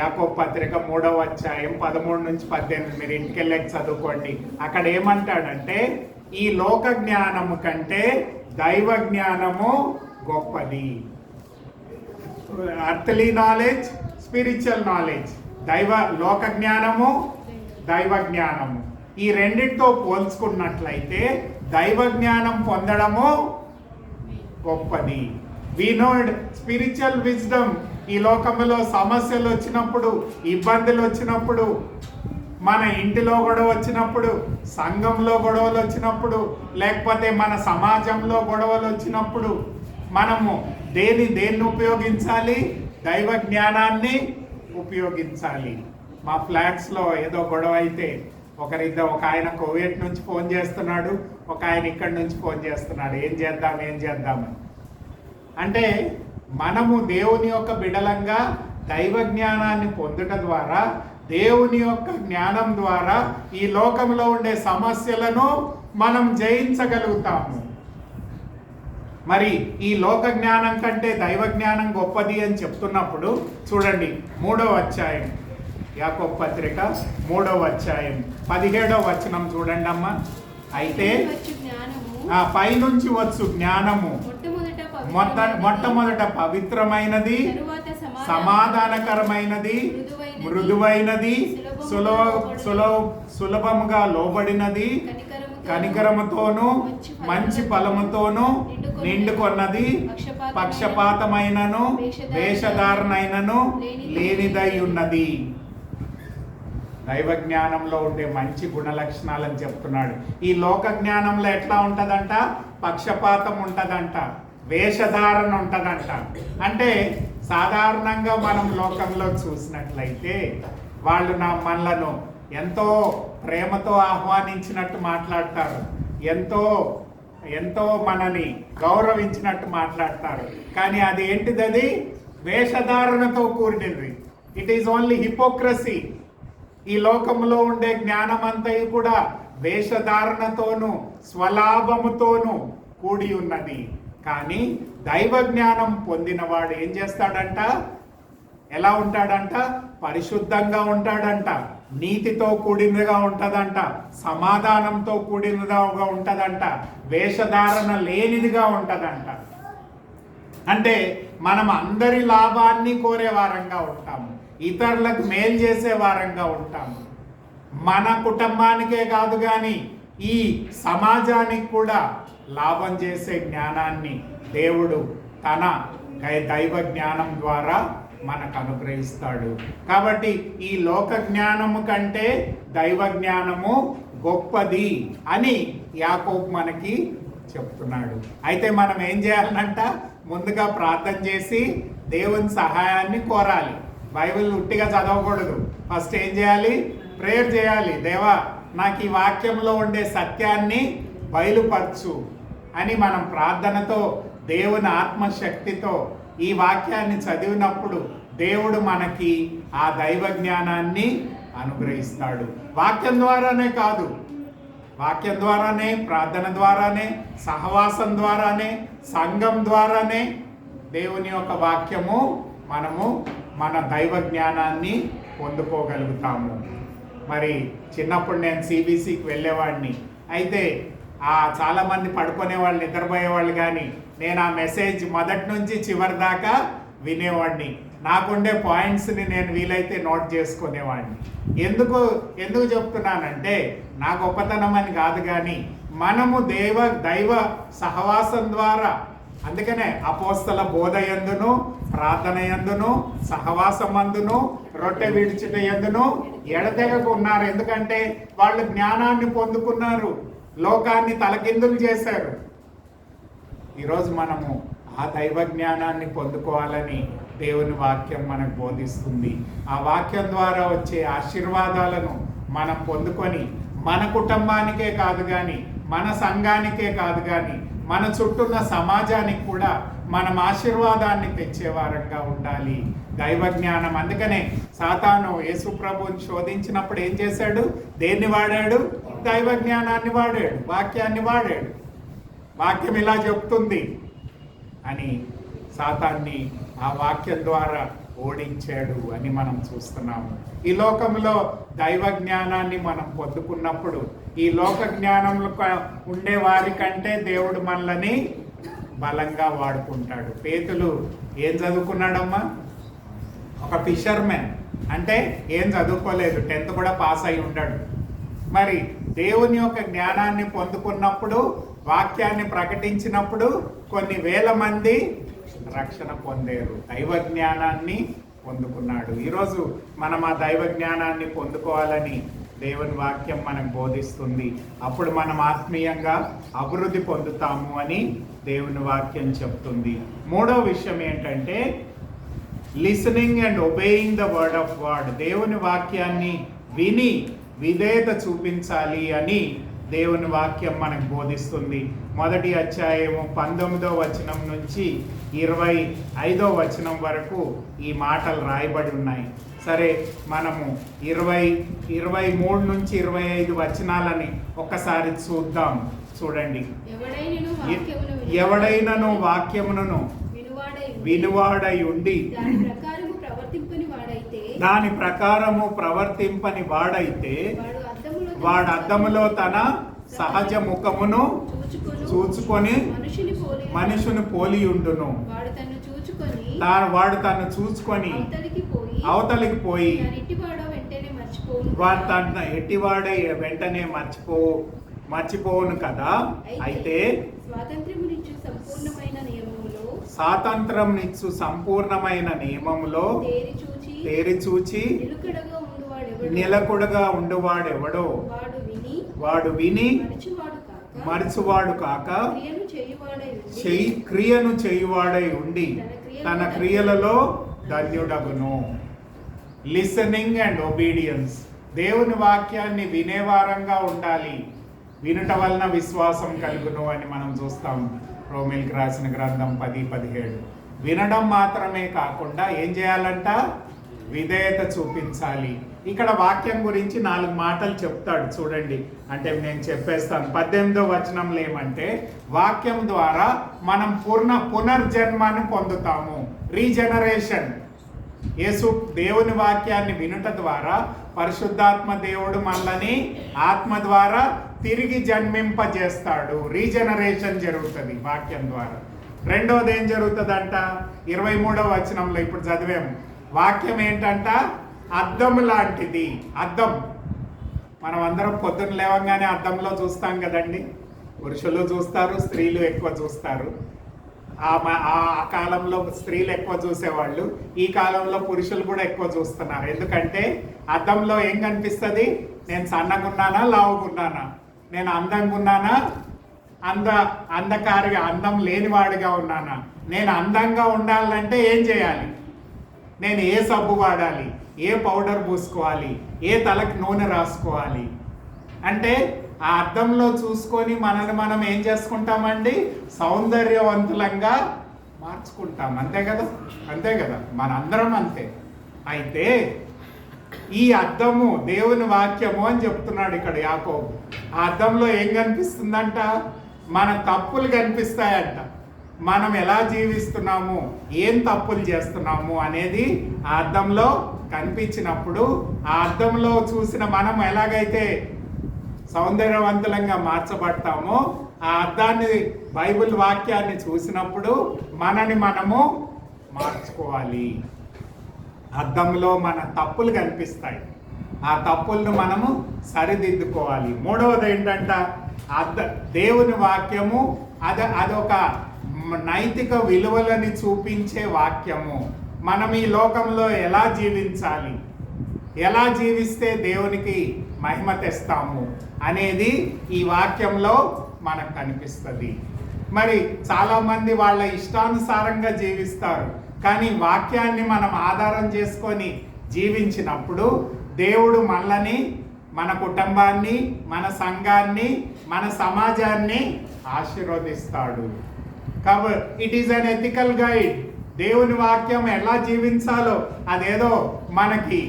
యాకోబు పత్రిక 3వ అధ్యాయం 13 నుంచి 18 మీరు ఇంటికి వెళ్ళి చదువుకోండి. అక్కడ ఏమంటాడంటే ఈ లోక జ్ఞానము కంటే దైవ జ్ఞానము గొప్పది. అర్థలీ నాలెడ్జ్, స్పిరిచువల్ నాలెడ్జ్. లోక జ్ఞానము, దైవ జ్ఞానము, ఈ రెండింటితో పోల్చుకున్నట్లయితే దైవ జ్ఞానం పొందడము గొప్పది. వి నోడ్ స్పిరిచువల్ విజ్డమ్. ఈ లోకంలో సమస్యలు వచ్చినప్పుడు, ఇబ్బందులు వచ్చినప్పుడు, మన ఇంటిలో గొడవ వచ్చినప్పుడు, సంఘంలో గొడవలు వచ్చినప్పుడు, లేకపోతే మన సమాజంలో గొడవలు వచ్చినప్పుడు మనము దేన్ని ఉపయోగించాలి? దైవ జ్ఞానాన్ని ఉపయోగించాలి. మా ఫ్లాట్స్లో ఏదో గొడవ అయితే ఒక ఆయన కువైట్ నుంచి ఫోన్ చేస్తున్నాడు, ఒక ఆయన ఇక్కడి నుంచి ఫోన్ చేస్తున్నాడు, ఏం చేద్దామని. అంటే మనము దేవుని యొక్క బిడలంగా దైవ జ్ఞానాన్ని పొందుట ద్వారా, దేవుని యొక్క జ్ఞానం ద్వారా ఈ లోకంలో ఉండే సమస్యలను మనం జయించగలుగుతాము. మరి ఈ లోక జ్ఞానం కంటే దైవ జ్ఞానం గొప్పది అని చెప్తున్నప్పుడు చూడండి 3వ అధ్యాయం యాకోబు పత్రిక 3వ అధ్యాయం 17వ వచనం చూడండి అమ్మా. అయితే పైనుంచి వచ్చు జ్ఞానము మొట్టమొదట పవిత్రమైనది, సమాధానకరమైనది, మృదువైనది, సులభముగా లోబడినది, కనికరముతోను మంచి ఫలముతోను నిండుకొన్నది, పక్షపాతమైనను వేషధారణైనను లేనిదై ఉన్నది. దైవ జ్ఞానంలో ఉండే మంచి గుణ లక్షణాలని చెప్తున్నాడు. ఈ లోక జ్ఞానంలో ఎట్లా ఉంటదంట? పక్షపాతం ఉంటదంట, వేషధారణ ఉంటదంట. అంటే సాధారణంగా మనం లోకంలో చూసినట్లయితే వాళ్ళు మనలను ఎంతో ప్రేమతో ఆహ్వానించినట్టు మాట్లాడతారు, ఎంతో మనని గౌరవించినట్టు మాట్లాడతారు. కానీ అది ఏంటిది? అది వేషధారణతో కూడినది. It is only hypocrisy. ఈ లోకంలో ఉండే జ్ఞానం అంతా కూడా వేషధారణతోనూ స్వలాభముతోనూ కూడి ఉన్నది. కానీ దైవ జ్ఞానం పొందినవాడు ఏం చేస్తాడంట? ఎలా ఉంటాడంట? పరిశుద్ధంగా ఉంటాడంట, నీతితో కూడినదిగా ఉంటదంట, సమాధానంతో కూడినదిగా ఉంటదంట, వేషధారణ లేనిదిగా ఉంటదంట. అంటే మనం అందరి లాభాన్ని కోరే వారంగా ఉంటాము, ఇతరులకు మేలు చేసే వారంగా ఉంటాము. మన కుటుంబానికే కాదు కానీ ఈ సమాజానికి కూడా లాభం చేసే జ్ఞానాన్ని దేవుడు తన దైవ జ్ఞానం ద్వారా మనకు అనుగ్రహిస్తాడు. కాబట్టి ఈ లోక జ్ఞానము కంటే దైవ జ్ఞానము గొప్పది అని యాకోబు మనకి చెప్తున్నాడు. అయితే మనం ఏం చేయాలంట? ముందుగా ప్రార్థన చేసి దేవుని సహాయాన్ని కోరాలి. బైబిల్ ఉట్టిగా చదవకూడదు. ఫస్ట్ ఏం చేయాలి? ప్రేయర్ చేయాలి. దేవా, నాకు ఈ వాక్యంలో ఉండే సత్యాన్ని బయలుపరచు అని మనం ప్రార్థనతో, దేవుని ఆత్మశక్తితో ఈ వాక్యాన్ని చదివినప్పుడు దేవుడు మనకి ఆ దైవ జ్ఞానాన్ని అనుగ్రహిస్తాడు. వాక్యం ద్వారానే కాదు, వాక్యం ద్వారానే, ప్రార్థన ద్వారానే, సహవాసం ద్వారానే, సంఘం ద్వారానే దేవుని యొక్క వాక్యము మనము మన దైవ జ్ఞానాన్ని పొందుకోగలుగుతాము. మరి చిన్నప్పుడు నేను సిబిసికి వెళ్ళేవాడిని. అయితే చాలామంది పడుకునే వాళ్ళు, నిద్రపోయేవాళ్ళు, కానీ నేను ఆ మెసేజ్ మొదటి నుంచి చివరి దాకా వినేవాడిని. నాకుండే పాయింట్స్ని నేను వీలైతే నోట్ చేసుకునేవాడిని. ఎందుకు చెప్తున్నానంటే నా గొప్పతనం అని కాదు, కానీ మనము దైవ సహవాసం ద్వారా, అందుకనే అపోస్తల బోధ యందును, ప్రార్థన యందును, సహవాసం అందును, రొట్టె విడిచుట యందును ఎడతెగకు ఉన్నారు. ఎందుకంటే వాళ్ళు జ్ఞానాన్ని పొందుకున్నారు, లోకాన్ని తలకిందులు చేశారు. ఈరోజు మనము ఆ దైవ జ్ఞానాన్ని పొందుకోవాలని దేవుని వాక్యం మనకు బోధిస్తుంది. ఆ వాక్యం ద్వారా వచ్చే ఆశీర్వాదాలను మనం పొందుకొని మన కుటుంబానికే కాదు కానీ, మన సంఘానికే కాదు కానీ, మన చుట్టూన్న సమాజానికి కూడా మనం ఆశీర్వాదాన్ని తెచ్చేవారంగా ఉండాలి. దైవ జ్ఞానం. అందుకనే సాతాను యేసు ప్రభువుని శోధించినప్పుడు ఏం చేశాడు? దేన్ని వాడాడు? దైవ జ్ఞానాన్ని వాడాడు, వాక్యాన్ని వాడాడు. వాక్యం ఇలా చెప్తుంది అని సాతాన్ని ఆ వాక్యం ద్వారా ఓడించాడు అని మనం చూస్తున్నాము. ఈ లోకంలో దైవ జ్ఞానాన్ని మనం పొందుకున్నప్పుడు ఈ లోక జ్ఞానంలో ఉండే వారి కంటే దేవుడు మనల్ని బలంగా వాడుకుంటాడు. పేతులు ఏం చదువుకున్నాడమ్మా? ఒక ఫిషర్మెన్, అంటే ఏం చదువుకోలేదు, 10th కూడా పాస్ అయి ఉన్నాడు. మరి దేవుని యొక్క జ్ఞానాన్ని పొందుకున్నప్పుడు, వాక్యాన్ని ప్రకటించినప్పుడు కొన్ని వేల మంది రక్షణ పొందారు. దైవ జ్ఞానాన్ని పొందుకున్నాడు. ఈరోజు మనం ఆ దైవ జ్ఞానాన్ని పొందుకోవాలని దేవుని వాక్యం మనకు బోధిస్తుంది. అప్పుడు మనం ఆత్మీయంగా అభివృద్ధి పొందుతాము అని దేవుని వాక్యం చెప్తుంది. మూడో విషయం ఏంటంటే listening and obeying the word of God. దేవుని వాక్యాన్ని విని విధేయత చూపించాలి అని దేవుని వాక్యం మనకు బోధిస్తుంది. మొదటి అధ్యాయము 19వ వచనం నుంచి 25వ వచనం వరకు ఈ మాటలు రాయబడి ఉన్నాయి. సరే, మనము 23 నుంచి 25 వచనాలని ఒకసారి చూద్దాం. చూడండి. ఎవడైనను వాక్యమును వినువాడై ఉండి దాని ప్రకారము ప్రవర్తింపని వాడైతే వాడు అద్దములో తన సహజ ముఖమును చూచుకొని మనుషుని పోలియుండును. వాడు తను చూచుకొని అవతలికి పోయి వాడు తన ఎట్టివాడే వెంటనే మర్చిపోవును కదా. అయితే స్వాతంత్రం నిచ్చు సంపూర్ణమైన నియమములో తేరి చూచి నిలకుడగా ఉండువాడెవడో వాడు విని మరచువాడు కాక క్రియను చేయువాడై ఉండి తన క్రియలలో ధన్యుడగును. Listening and obedience. దేవుని వాక్యాన్ని వినేవారంగా ఉండాలి. వినుట వలన విశ్వాసం కలుగును అని మనం చూస్తాం. రోమిల్కి రాసిన గ్రంథం 10:17. వినడం మాత్రమే కాకుండా ఏం చేయాలంట? విధేయత చూపించాలి. ఇక్కడ వాక్యం గురించి 4 మాటలు చెప్తాడు చూడండి. అంటే నేను చెప్పేస్తాను. 18వ వచనంలో ఏమంటే, వాక్యం ద్వారా మనం పునర్జన్మను పొందుతాము. రీజనరేషన్. యేసు దేవుని వాక్యాన్ని వినుట ద్వారా పరిశుద్ధాత్మ దేవుడు మనల్ని ఆత్మ ద్వారా తిరిగి జన్మింపజేస్తాడు. రీజనరేషన్ జరుగుతుంది వాక్యం ద్వారా. రెండోది ఏం జరుగుతుందంట? 23వ వచనంలో ఇప్పుడు చదివాము. వాక్యం ఏంటంట? అద్దం లాంటిది. అద్దం. మనం అందరం పొద్దున్న లేవగానే అద్దంలో చూస్తాం కదండి. పురుషులు చూస్తారు, స్త్రీలు ఎక్కువ చూస్తారు. ఆ కాలంలో స్త్రీలు ఎక్కువ చూసేవాళ్ళు, ఈ కాలంలో పురుషులు కూడా ఎక్కువ చూస్తున్నారు. ఎందుకంటే అద్దంలో ఏం కనిపిస్తుంది? నేను సన్నగున్నానా, లావుగున్నానా? నేను అందంగా ఉన్నానా, అంధకారిగా అందం లేనివాడిగా ఉన్నానా? నేను అందంగా ఉండాలంటే ఏం చేయాలి? నేను ఏ సబ్బు వాడాలి, ఏ పౌడర్ పూసుకోవాలి, ఏ తలకి నూనె రాసుకోవాలి అంటే ఆ అద్దంలో చూసుకొని మనల్ని మనం ఏం చేసుకుంటామండి? సౌందర్యవంతులంగా మార్చుకుంటాం. అంతే కదా? అంతే కదా? మనందరం అంతే. అయితే ఈ అద్దము దేవుని వాక్యము అని చెప్తున్నాడు ఇక్కడ యాకోబు. ఆ అద్దంలో ఏం కనిపిస్తుందంట? మన తప్పులు కనిపిస్తాయంట. మనం ఎలా జీవిస్తున్నాము, ఏం తప్పులు చేస్తున్నాము అనేది ఆ అద్దంలో కనిపించినప్పుడు, ఆ అద్దంలో చూసిన మనం ఎలాగైతే సౌందర్యవంతులంగా మార్చబడతామో, ఆ అద్దాన్ని బైబిల్ వాక్యాన్ని చూసినప్పుడు మనని మనము మార్చుకోవాలి. అద్దంలో మన తప్పులు కనిపిస్తాయి. ఆ తప్పులను మనము సరిదిద్దుకోవాలి. మూడవది ఏంటంట? దేవుని వాక్యము అదొక నైతిక విలువలని చూపించే వాక్యము. మనం ఈ లోకంలో ఎలా జీవించాలి, ఎలా జీవిస్తే దేవునికి మహిమ తెస్తాము అనేది ఈ వాక్యంలో మనకు కనిపిస్తుంది. మరి చాలామంది వాళ్ళ ఇష్టానుసారంగా జీవిస్తారు. కానీ వాక్యాన్ని మనం ఆధారం చేసుకొని జీవించినప్పుడు దేవుడు మనల్ని, మన కుటుంబాన్ని, మన సంఘాన్ని, మన సమాజాన్ని ఆశీర్వదిస్తాడు. కాబట్టి it is an ethical guide. దేవుని వాక్యం ఎలా జీవించాలో, అదేదో మనకి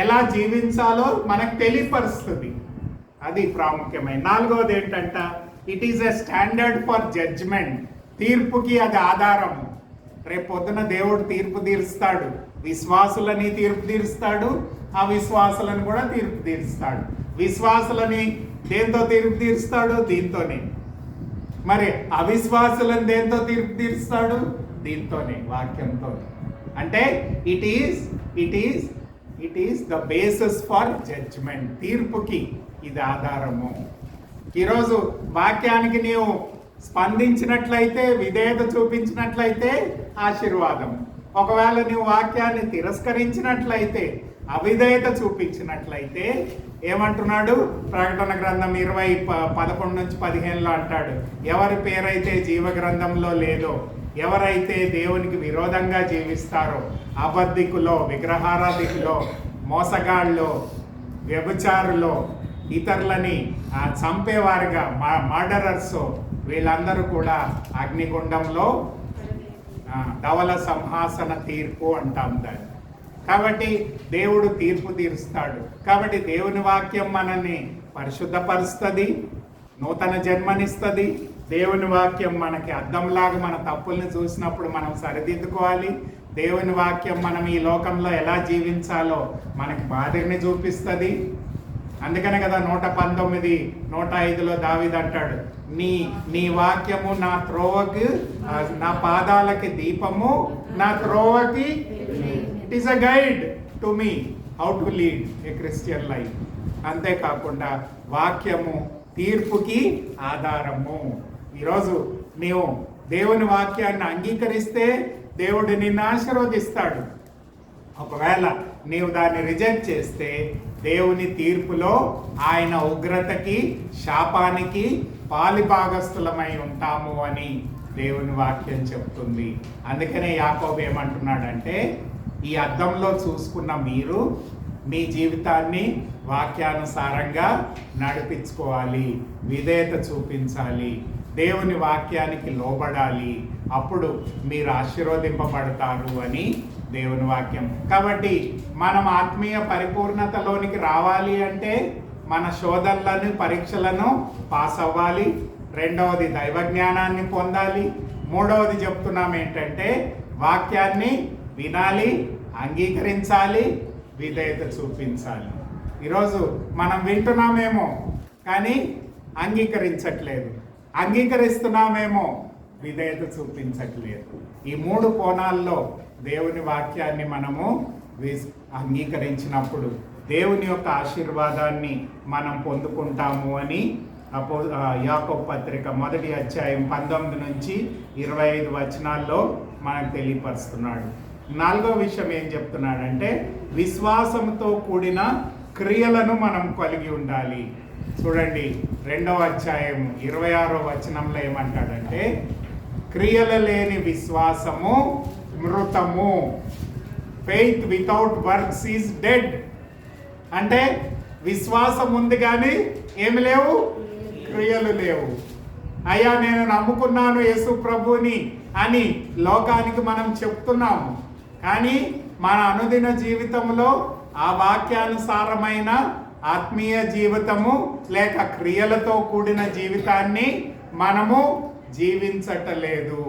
ఎలా జీవించాలో మనకు తెలియపరుస్తుంది. అది ప్రాముఖ్యమైన. నాలుగవది ఏంటంట? It is a standard for judgment. తీర్పుకి అది ఆధారము. రేపు పొద్దున దేవుడు తీర్పు తీరుస్తాడు. విశ్వాసులని తీర్పు తీరుస్తాడు, అవిశ్వాసులను కూడా తీర్పు తీరుస్తాడు. విశ్వాసులని దేంతో తీర్పు తీరుస్తాడు? దీంతోనే. మరి అవిశ్వాసులను దేంతో తీర్పు తీరుస్తాడు? దీంతోనే, వాక్యంతో. అంటే it is the basis for judgment. తీర్పుకి ఇది ఆధారము. ఈరోజు వాక్యానికి నీవు స్పందించినట్లయితే, విధేయత చూపించినట్లయితే ఆశీర్వాదం. ఒకవేళ నీవు వాక్యాన్ని తిరస్కరించినట్లయితే, అవిధేయత చూపించినట్లయితే ఏమంటున్నాడు? ప్రకటన గ్రంథం 20:11-15 అంటాడు, ఎవరి పేరైతే జీవ గ్రంథంలో లేదో, ఎవరైతే దేవునికి విరోధంగా జీవిస్తారో, అబద్ధికులో, విగ్రహారాధికులో, మోసగాళ్ళలో, వ్యభిచారులో, ఇతరులని చంపేవారుగా, మర్డరర్స్, వీళ్ళందరూ కూడా అగ్నిగుండంలో ధవల సింహాసన తీర్పు అంటాం దాన్ని. కాబట్టి దేవుడు తీర్పు తీరుస్తాడు. కాబట్టి దేవుని వాక్యం మనల్ని పరిశుద్ధపరుస్తుంది, నూతన జన్మనిస్తుంది. దేవుని వాక్యం మనకి అద్దంలాగా మన తప్పుల్ని చూసినప్పుడు మనం సరిదిద్దుకోవాలి. దేవుని వాక్యం మనం ఈ లోకంలో ఎలా జీవించాలో మనకి మాదిరిని చూపిస్తుంది. అందుకనే కదా 119:105 దావీదు అంటాడు, నీ వాక్యము నా త్రోవకి, నా పాదాలకి దీపము, నా త్రోవకి. It is a guide to me how to lead a Christian life. అంతేకాకుండా వాక్యము తీర్పుకి ఆధారము. ఈరోజు నీవు దేవుని వాక్యాన్ని అంగీకరిస్తే దేవుడు నిన్ను ఆశీర్వదిస్తాడు. ఒకవేళ నీవు దాన్ని రిజెక్ట్ చేస్తే దేవుని తీర్పులో ఆయన ఉగ్రతకి, శాపానికి పాలిభాగస్థులమై ఉంటాము అని దేవుని వాక్యం చెప్తుంది. అందుకనే యాకోబు ఏమంటున్నాడంటే, ఈ అద్దంలో చూసుకున్న మీరు మీ జీవితాన్ని వాక్యానుసారంగా నడిపించుకోవాలి, విధేయత చూపించాలి, దేవుని వాక్యానికి లోబడాలి. అప్పుడు మీరు ఆశీర్వదింపబడతారు అని దేవుని వాక్యం. కాబట్టి మనం ఆత్మీయ పరిపూర్ణతలోనికి రావాలి అంటే మన శోధనలను పరీక్షలను పాస్ అవ్వాలి. రెండవది దైవ జ్ఞానాన్ని పొందాలి. మూడవది చెప్తున్నాం ఏంటంటే వాక్యాన్ని వినాలి, అంగీకరించాలి, విధేయత చూపించాలి. ఈరోజు మనం వింటున్నామేమో కానీ అంగీకరించట్లేదు, అంగీకరిస్తున్నామేమో విధేయత చూపించట్లేదు. ఈ మూడు కోణాల్లో దేవుని వాక్యాన్ని మనము అంగీకరించినప్పుడు దేవుని యొక్క ఆశీర్వాదాన్ని మనం పొందుకుంటాము అని యాకోబు పత్రిక 1వ అధ్యాయం 19 నుంచి 25 వచనాల్లో మనకు తెలియపరుస్తున్నాడు. 4వ విషయం ఏం చెప్తున్నాడంటే విశ్వాసంతో కూడిన క్రియలను మనం కలిగి ఉండాలి. చూడండి 2వ అధ్యాయం 26వ వచనంలో ఏమంటాడంటే క్రియలు లేని విశ్వాసము మృతము. Faith without works is dead. అంటే విశ్వాసం ఉంది కానీ ఏమి లేవు, క్రియలు లేవు. అయ్యా నేను నమ్ముకున్నాను యేసు ప్రభుని అని లోకానికి మనం చెప్తున్నాము, కానీ మన అనుదిన జీవితంలో ఆ వాక్యానుసారమైన ఆత్మీయ జీవితము లేక క్రియలతో కూడిన జీవితాన్ని మనము జీవించటలేదు.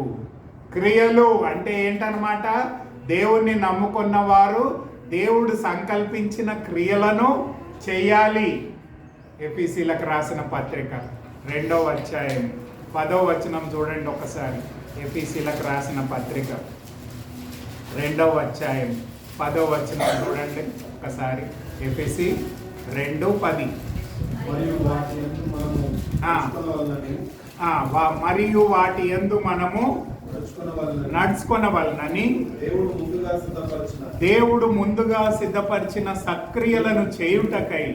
క్రియలు అంటే ఏంటన్నమాట? దేవుణ్ణి నమ్ముకున్న వారు దేవుడు సంకల్పించిన క్రియలను చేయాలి. ఎఫెసీయులకు రాసిన పత్రిక 2వ అధ్యాయం 10వ వచనం చూడండి ఒకసారి. ఎఫెసీయులకు రాసిన పత్రిక 2వ అధ్యాయం 10వ వచనం చూడండి ఒకసారి. ఎఫెసీ 2:10 మరియు వాటి యందు మనము నడుచుకొనవలనని దేవుడు ముందుగా సిద్ధపరిచిన సక్రియలను చేయుటకై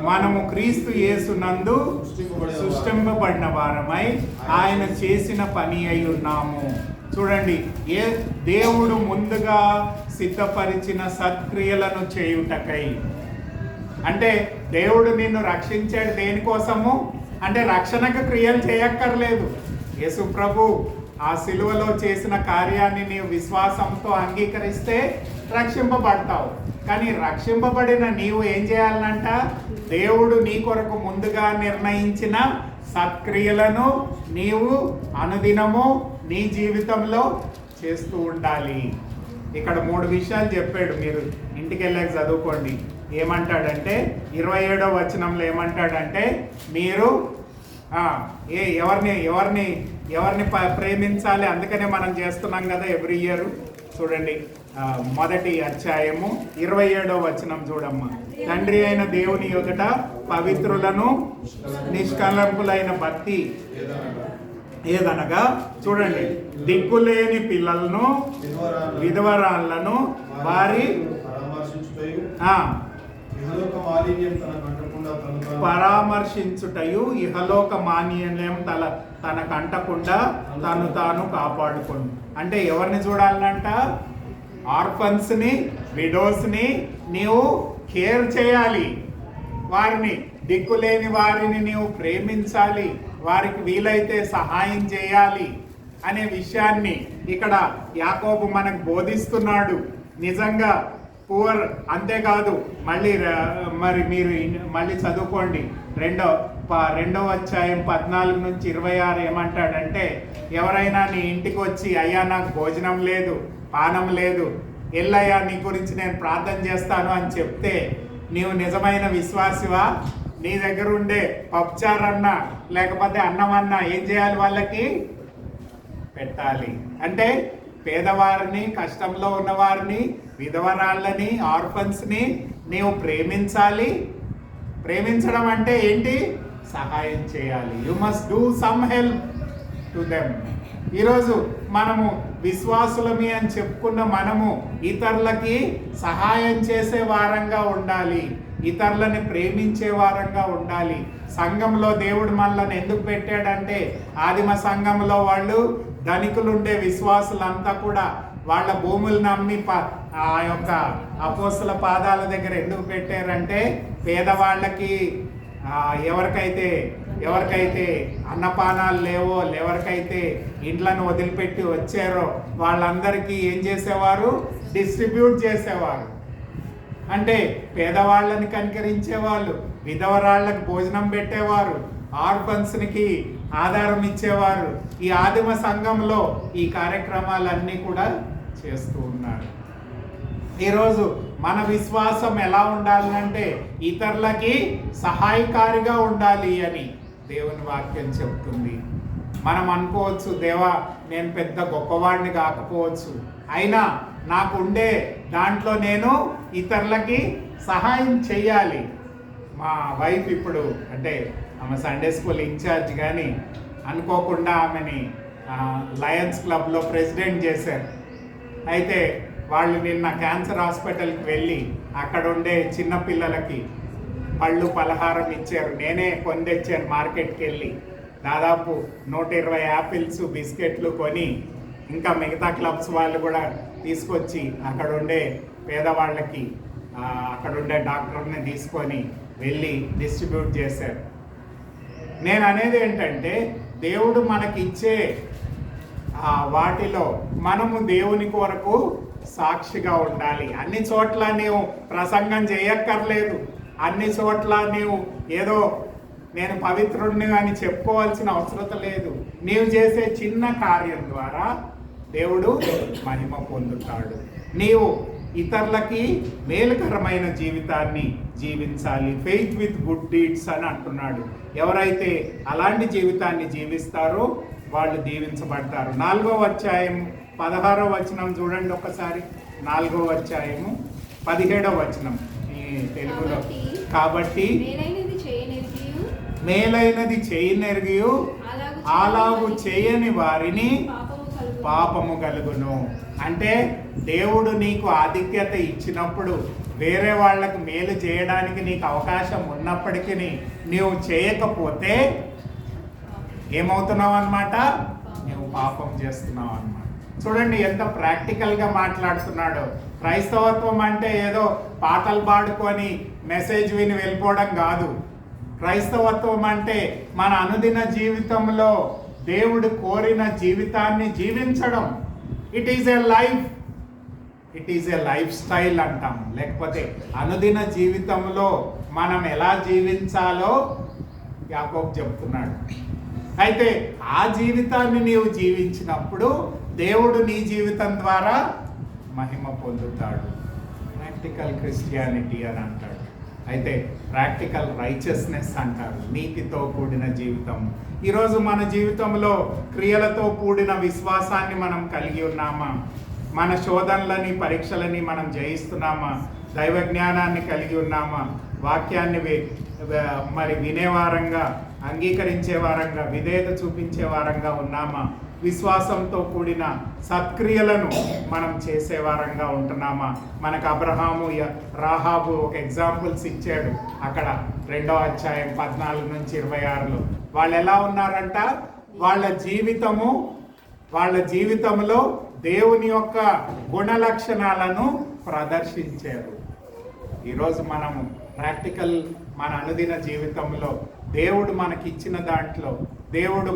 మనము క్రీస్తు యేసునందు సృష్టింపబడిన వారమై ఆయన చేసిన పని అయి ఉన్నాము. చూడండి, దేవుడు ముందుగా సిద్ధపరిచిన సత్క్రియలను చేయుటకై అంటే దేవుడు నిన్ను రక్షించాడు దేనికోసము అంటే రక్షణకు క్రియలు చేయక్కర్లేదు. యేసు ప్రభు ఆ సిలువలో చేసిన కార్యాన్ని నీవు విశ్వాసంతో అంగీకరిస్తే రక్షింపబడతావు. కానీ రక్షింపబడిన నీవు ఏం చేయాలంట? దేవుడు నీ కొరకు ముందుగా నిర్ణయించిన సత్క్రియలను నీవు అనుదినము నీ జీవితంలో చేస్తూ ఉండాలి. ఇక్కడ 3 విషయాలు చెప్పాడు, మీరు ఇంటికి వెళ్ళాక చదువుకోండి. ఏమంటాడంటే 27వ వచనంలో ఏమంటాడంటే మీరు ఎవరిని ప్రేమించాలి. అందుకనే మనం చేస్తున్నాం కదా ఎవ్రీ ఇయర్. చూడండి 1వ అధ్యాయము 27వ వచనం చూడమ్మా. తండ్రి అయిన దేవుని ఎదుట పవిత్రులను నిష్కలంకులైన భక్తి ఏదనగా చూడండి దిక్కులేని పిల్లలను విధవరాళ్లను వారి పరామర్శించుటయు ఇహలోక మాన్యం తనకంటకుండా తాను కాపాడుకోండి. అంటే ఎవరిని చూడాలంట? ఆర్ఫన్స్ని, విడోస్ని నీవు కేర్ చేయాలి. వారిని దిక్కులేని వారిని నీవు ప్రేమించాలి, వారికి వీలైతే సహాయం చేయాలి అనే విషయాన్ని ఇక్కడ యాకోబు మనకు బోధిస్తున్నాడు. నిజంగా పూర్ అంతేకాదు, మరి మీరు మళ్ళీ చదువుకోండి 2వ అధ్యాయం 14 నుంచి 26 ఏమంటాడంటే ఎవరైనా నీ ఇంటికి వచ్చి అయ్యా నాకు భోజనం లేదు, పానం లేదు, ఎల్లయ్యా నీ గురించి నేను ప్రార్థన చేస్తాను అని చెప్తే నీవు నిజమైన విశ్వాసివా? నీ దగ్గర ఉండే పప్పుచారన్నా లేకపోతే అన్నమన్నా ఏం చేయాలి? వాళ్ళకి పెట్టాలి. అంటే పేదవారిని, కష్టంలో ఉన్నవారిని, విధవరాళ్ళని, ఆర్ఫన్స్ని నీవు ప్రేమించాలి. ప్రేమించడం అంటే ఏంటి? సహాయం చేయాలి. You must do some help to them. ఈరోజు మనము విశ్వాసులమి అని చెప్పుకున్న మనము ఇతరులకి సహాయం చేసే వారంగా ఉండాలి, ఇతరులని ప్రేమించే వారంగా ఉండాలి. సంఘంలో దేవుడు మనల్ని ఎందుకు పెట్టాడంటే ఆదిమ సంఘంలో వాళ్ళు ధనికులుండే విశ్వాసులంతా కూడా వాళ్ళ భూములను అమ్మి ఆ యొక్క అపోస్తల పాదాల దగ్గర ఎందుకు పెట్టారంటే పేదవాళ్ళకి ఎవరికైతే ఎవరికైతే అన్నపానాలు లేవో, ఎవరికైతే ఇండ్లను వదిలిపెట్టి వచ్చారో వాళ్ళందరికీ ఏం చేసేవారు? డిస్ట్రిబ్యూట్ చేసేవారు. అంటే పేదవాళ్ళని కనికరించేవాళ్ళు, విధవరాళ్ళకి భోజనం పెట్టేవారు, ఆర్ఫన్స్కి ఆధారం ఇచ్చేవారు. ఈ ఆదిమ సంఘంలో ఈ కార్యక్రమాలన్నీ కూడా చేస్తూ ఉన్నారు. ఈరోజు మన విశ్వాసం ఎలా ఉండాలంటే ఇతరులకి సహాయకారిగా ఉండాలి అని దేవుని వాక్యం చెప్తుంది. మనం అనుకోవచ్చు, దేవా నేను పెద్ద గొప్పవాడిని కాకపోవచ్చు, అయినా నాకు ఉండే దాంట్లో నేను ఇతరులకి సహాయం చెయ్యాలి. మా వైఫ్ ఇప్పుడు అంటే ఆమె సండే స్కూల్ ఇన్ఛార్జ్, కానీ అనుకోకుండా ఆమెని లయన్స్ క్లబ్లో ప్రెసిడెంట్ చేశారు. అయితే వాళ్ళు నిన్న క్యాన్సర్ హాస్పిటల్కి వెళ్ళి అక్కడ ఉండే చిన్నపిల్లలకి పళ్ళు పలహారం ఇచ్చారు. నేనే కొని తెచ్చాను మార్కెట్కి వెళ్ళి. దాదాపు 120 యాపిల్స్, బిస్కెట్లు కొని, ఇంకా మిగతా క్లబ్స్ వాళ్ళు కూడా తీసుకొచ్చి అక్కడ ఉండే పేదవాళ్ళకి అక్కడ ఉండే డాక్టర్ని తీసుకొని వెళ్ళి డిస్ట్రిబ్యూట్ చేశారు. నేను అనేది ఏంటంటే దేవుడు మనకిచ్చే వాటిలో మనము దేవుని కొరకు సాక్షిగా ఉండాలి. అన్ని చోట్ల నీవు ప్రసంగం చేయక్కర్లేదు, అన్ని చోట్ల నీవు ఏదో నేను పవిత్రుడిని అని చెప్పుకోవాల్సిన అవసరం లేదు. నీవు చేసే చిన్న కార్యం ద్వారా దేవుడు మహిమ పొందుతాడు. నీవు ఇతరులకి మేలుకరమైన జీవితాన్ని జీవించాలి. ఫెయిత్ విత్ గుడ్ డీడ్స్ అని అంటున్నాడు. ఎవరైతే అలాంటి జీవితాన్ని జీవిస్తారో వాళ్ళు దీవించబడతారు. 4వ అధ్యాయం 16వ వచనం చూడండి ఒకసారి. 4వ అధ్యాయము 17వ వచనం ఈ తెలుగులో. కాబట్టి మేలైనది చేయనెరిగియు అలాగు చేయని వారిని పాపము కలుగును. అంటే దేవుడు నీకు ఆధిక్యత ఇచ్చినప్పుడు, వేరే వాళ్ళకి మేలు చేయడానికి నీకు అవకాశం ఉన్నప్పటికీ నీవు చేయకపోతే ఏమవుతున్నావు అన్నమాట? నువ్వు పాపం చేస్తున్నావు అన్నమాట. చూడండి ఎంత ప్రాక్టికల్గా మాట్లాడుతున్నాడో. క్రైస్తవత్వం అంటే ఏదో పాటలు పాడుకొని మెసేజ్ విని వెళ్ళిపోవడం కాదు. క్రైస్తవత్వం అంటే మన అనుదిన జీవితంలో దేవుడు కోరిన జీవితాన్ని జీవించడం. It is a life, it is a life style అంటాం. లేకపోతే అనుదిన జీవితంలో మనం ఎలా జీవించాలో యాకోబు చెప్తున్నాడు. అయితే ఆ జీవితాన్ని నీవు జీవించినప్పుడు దేవుడు నీ జీవితం ద్వారా మహిమ పొందుతాడు. ప్రాక్టికల్ క్రిస్టియానిటీ అని అంటాడు. అయితే ప్రాక్టికల్ రైచియస్నెస్ అంటారు, నీతితో కూడిన జీవితం. ఈరోజు మన జీవితంలో క్రియలతో కూడిన విశ్వాసాన్ని మనం కలిగి ఉన్నామా? మన శోధనలని, పరీక్షలని మనం జయిస్తున్నామా? దైవ జ్ఞానాన్ని కలిగి ఉన్నామా? వాక్యాన్ని మరి వినేవారంగా, అంగీకరించే వారంగా, విధేయత చూపించే వారంగా ఉన్నామా? విశ్వాసంతో కూడిన సత్క్రియలను మనం చేసే వారంగా ఉంటున్నామా? మనకు అబ్రహాము, రాహాబు ఒక ఎగ్జాంపుల్స్ ఇచ్చాడు అక్కడ 2వ అధ్యాయం 14 నుంచి 26లో. వాళ్ళు ఎలా ఉన్నారంట? వాళ్ళ జీవితంలో దేవుని యొక్క గుణ లక్షణాలను ప్రదర్శించారు. ఈరోజు మనము ప్రాక్టికల్ మన అనుదిన జీవితంలో దేవుడు మనకిచ్చిన దాంట్లో, దేవుడు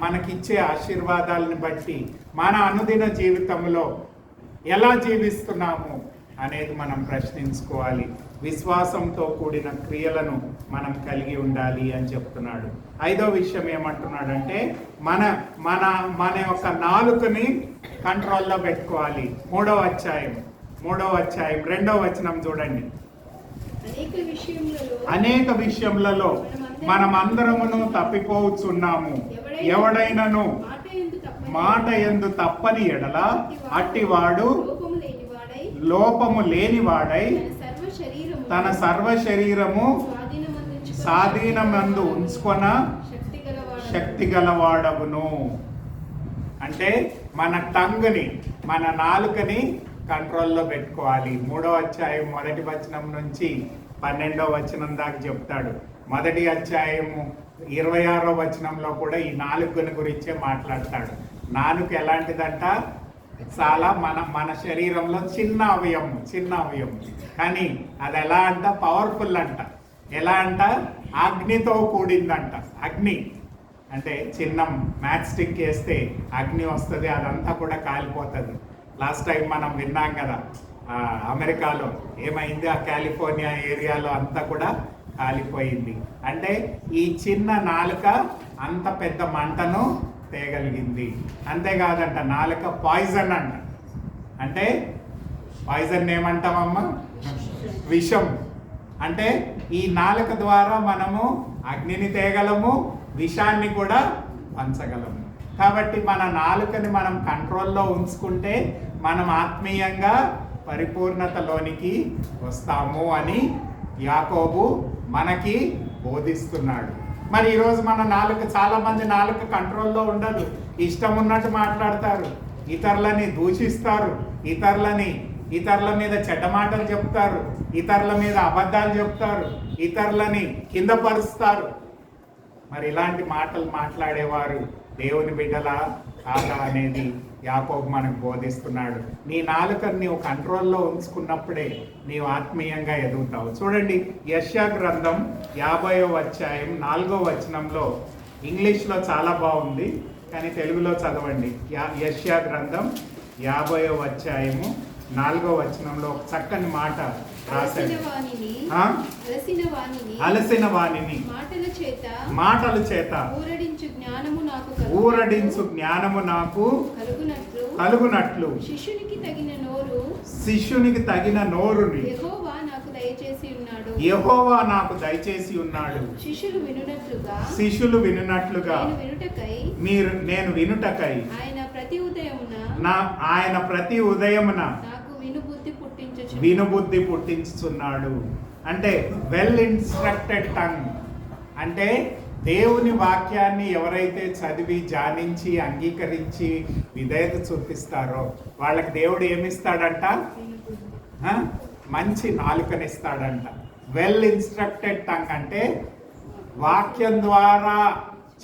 మనకిచ్చే ఆశీర్వాదాలను బట్టి మన అనుదిన జీవితంలో ఎలా జీవిస్తున్నాము అనేది మనం ప్రశ్నించుకోవాలి. విశ్వాసంతో కూడిన క్రియలను మనం కలిగి ఉండాలి అని చెప్తున్నాడు. 5వ విషయం ఏమంటున్నాడంటే మన యొక్క నాలుకని కంట్రోల్లో పెట్టుకోవాలి. 3వ అధ్యాయం 2వ వచనం చూడండి. అనేక విషయములలో మనమందరమును తప్పిపోవచ్చున్నాము. ఎవడైనను మాట యందు తప్పని ఎడల అట్టివాడు లోపము లేనివాడై తన సర్వ శరీరము స్వాధీనమందు ఉంచుకొన శక్తి గలవాడవును. అంటే మన టంగుని, మన నాలుకని కంట్రోల్లో పెట్టుకోవాలి. 3వ అధ్యాయం 1వ వచనం నుంచి 12వ వచనం దాకా చెప్తాడు. 1వ అధ్యాయము 26వ వచనంలో కూడా ఈ నాలుకని గురించే మాట్లాడతాడు. నాలుక ఎలాంటిదంట? చాలా మన శరీరంలో చిన్న అవయవం, కానీ అది ఎలా అంట? పవర్ఫుల్ అంట. ఎలా అంట? అగ్నితో కూడిందంట. అగ్ని అంటే చిన్న మ్యాచ్ స్టిక్ వేస్తే అగ్ని వస్తుంది, అదంతా కూడా కాలిపోతుంది. లాస్ట్ టైం మనం విన్నాం కదా, అమెరికాలో ఏమైంది, ఆ కాలిఫోర్నియా ఏరియాలో అంతా కూడా కాలిపోయింది. అంటే ఈ చిన్న నాలుక అంత పెద్ద మంటను తేగలిగింది. అంతేకాదంట, నాలుక పాయిజన్ అంట. అంటే పాయిజన్ ఏమంటామమ్మా? విషం. అంటే ఈ నాలుక ద్వారా మనము అగ్నిని తేగలము, విషాన్ని కూడా పంచగలము. కాబట్టి మన నాలుకని మనం కంట్రోల్లో ఉంచుకుంటే మనం ఆత్మీయంగా పరిపూర్ణతలోనికి వస్తాము అని యాకోబు మనకి బోధిస్తున్నాడు. మరి ఈరోజు మన నాలుక, చాలా మంది నాలుక కంట్రోల్లో ఉండదు, ఇష్టం ఉన్నట్టు మాట్లాడతారు, ఇతరులని దూషిస్తారు, ఇతరుల మీద చెడ్డ మాటలు చెప్తారు, ఇతరుల మీద అబద్ధాలు చెప్తారు, ఇతరులని కింద పరుస్తారు. మరి ఇలాంటి మాటలు మాట్లాడేవారు దేవుని బిడ్డలా కాదా అనేది యాకోబు మనకు బోధిస్తున్నాడు. నీ నాలుకను నీవు కంట్రోల్లో ఉంచుకున్నప్పుడే నీవు ఆత్మీయంగా ఎదుగుతావు. చూడండి, యెషయా గ్రంథం 50వ అధ్యాయం 4వ వచనంలో, ఇంగ్లీష్లో చాలా బాగుంది కానీ తెలుగులో చదవండి. యెషయా గ్రంథం 50వ అధ్యాయము 4వ వచనంలో ఒక చక్కని మాట రాశాడు. అలసిన వాణిని మాటల చేత ఊరడించు జ్ఞానము నాకు కలుగునట్లు శిష్యునికి తగిన నోరుని యెహోవా నాకు దయచేసి ఉన్నాడు. శిష్యులు వినునట్లుగా నేను వినుటకై ఆయన ప్రతి ఉదయమున వినుబుద్ధి పుట్టించుచున్నాడు. అంటే వెల్ ఇన్స్ట్రక్టెడ్ టంగ్. అంటే దేవుని వాక్యాన్ని ఎవరైతే చదివి ధ్యానించి అంగీకరించి విధేయత చూపిస్తారో వాళ్ళకి దేవుడు ఏమిస్తాడంట? మంచి నాలుకనిస్తాడంట. వెల్ ఇన్స్ట్రక్టెడ్ టంగ్ అంటే వాక్యం ద్వారా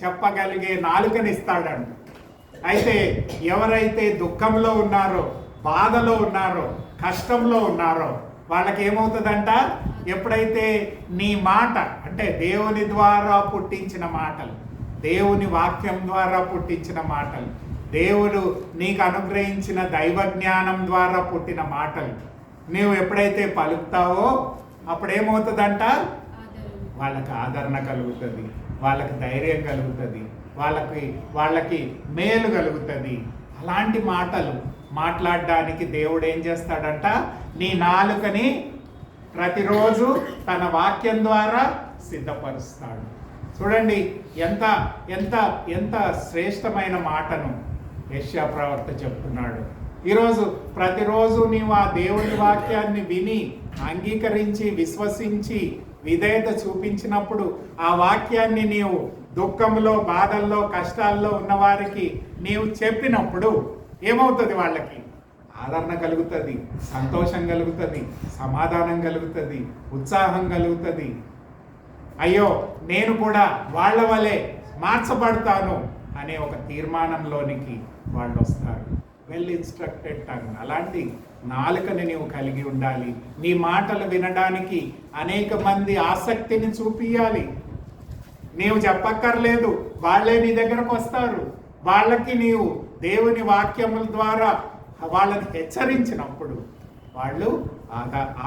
చెప్పగలిగే నాలుకనిస్తాడంట. అయితే ఎవరైతే దుఃఖంలో ఉన్నారో, బాధలో ఉన్నారో, కష్టంలో ఉన్నారో వాళ్ళకి ఏమవుతుందంట? ఎప్పుడైతే నీ మాట, అంటే దేవుని ద్వారా పుట్టించిన మాటలు, దేవుని వాక్యం ద్వారా పుట్టించిన మాటలు, దేవుడు నీకు అనుగ్రహించిన దైవ జ్ఞానం ద్వారా పుట్టిన మాటలు నీవు ఎప్పుడైతే పలుకుతావో అప్పుడేమవుతుందంట? వాళ్ళకి ఆదరణ కలుగుతుంది, వాళ్ళకి ధైర్యం కలుగుతుంది, వాళ్ళకి మేలు కలుగుతుంది. అలాంటి మాటలు మాట్లాడడానికి దేవుడు ఏం చేస్తాడంట? నీ నాలుకని ప్రతిరోజు తన వాక్యం ద్వారా సిద్ధపరుస్తాడు. చూడండి ఎంత ఎంత ఎంత శ్రేష్టమైన మాటను యెషయా ప్రవక్త చెప్తున్నాడు. ఈరోజు ప్రతిరోజు నీవు ఆ దేవుని వాక్యాన్ని విని అంగీకరించి విశ్వసించి విధేయత చూపించినప్పుడు ఆ వాక్యాన్ని నీవు దుఃఖంలో, బాధల్లో, కష్టాల్లో ఉన్నవారికి నీవు చెప్పినప్పుడు ఏమవుతుంది? వాళ్ళకి ఆదరణ కలుగుతుంది, సంతోషం కలుగుతుంది, సమాధానం కలుగుతుంది, ఉత్సాహం కలుగుతుంది. అయ్యో నేను కూడా వాళ్ళ వలె మార్చబడతాను అనే ఒక తీర్మానంలోనికి వాళ్ళు వస్తారు. Well instructed tongue. అలాంటి నాలుకని నీవు కలిగి ఉండాలి. నీ మాటలు వినడానికి అనేక మంది ఆసక్తిని చూపియాలి. నీవు చెప్పక్కర్లేదు, వాళ్ళే నీ దగ్గరకు వస్తారు. వాళ్ళకి నీవు దేవుని వాక్యముల ద్వారా వాళ్ళని హెచ్చరించినప్పుడు వాళ్ళు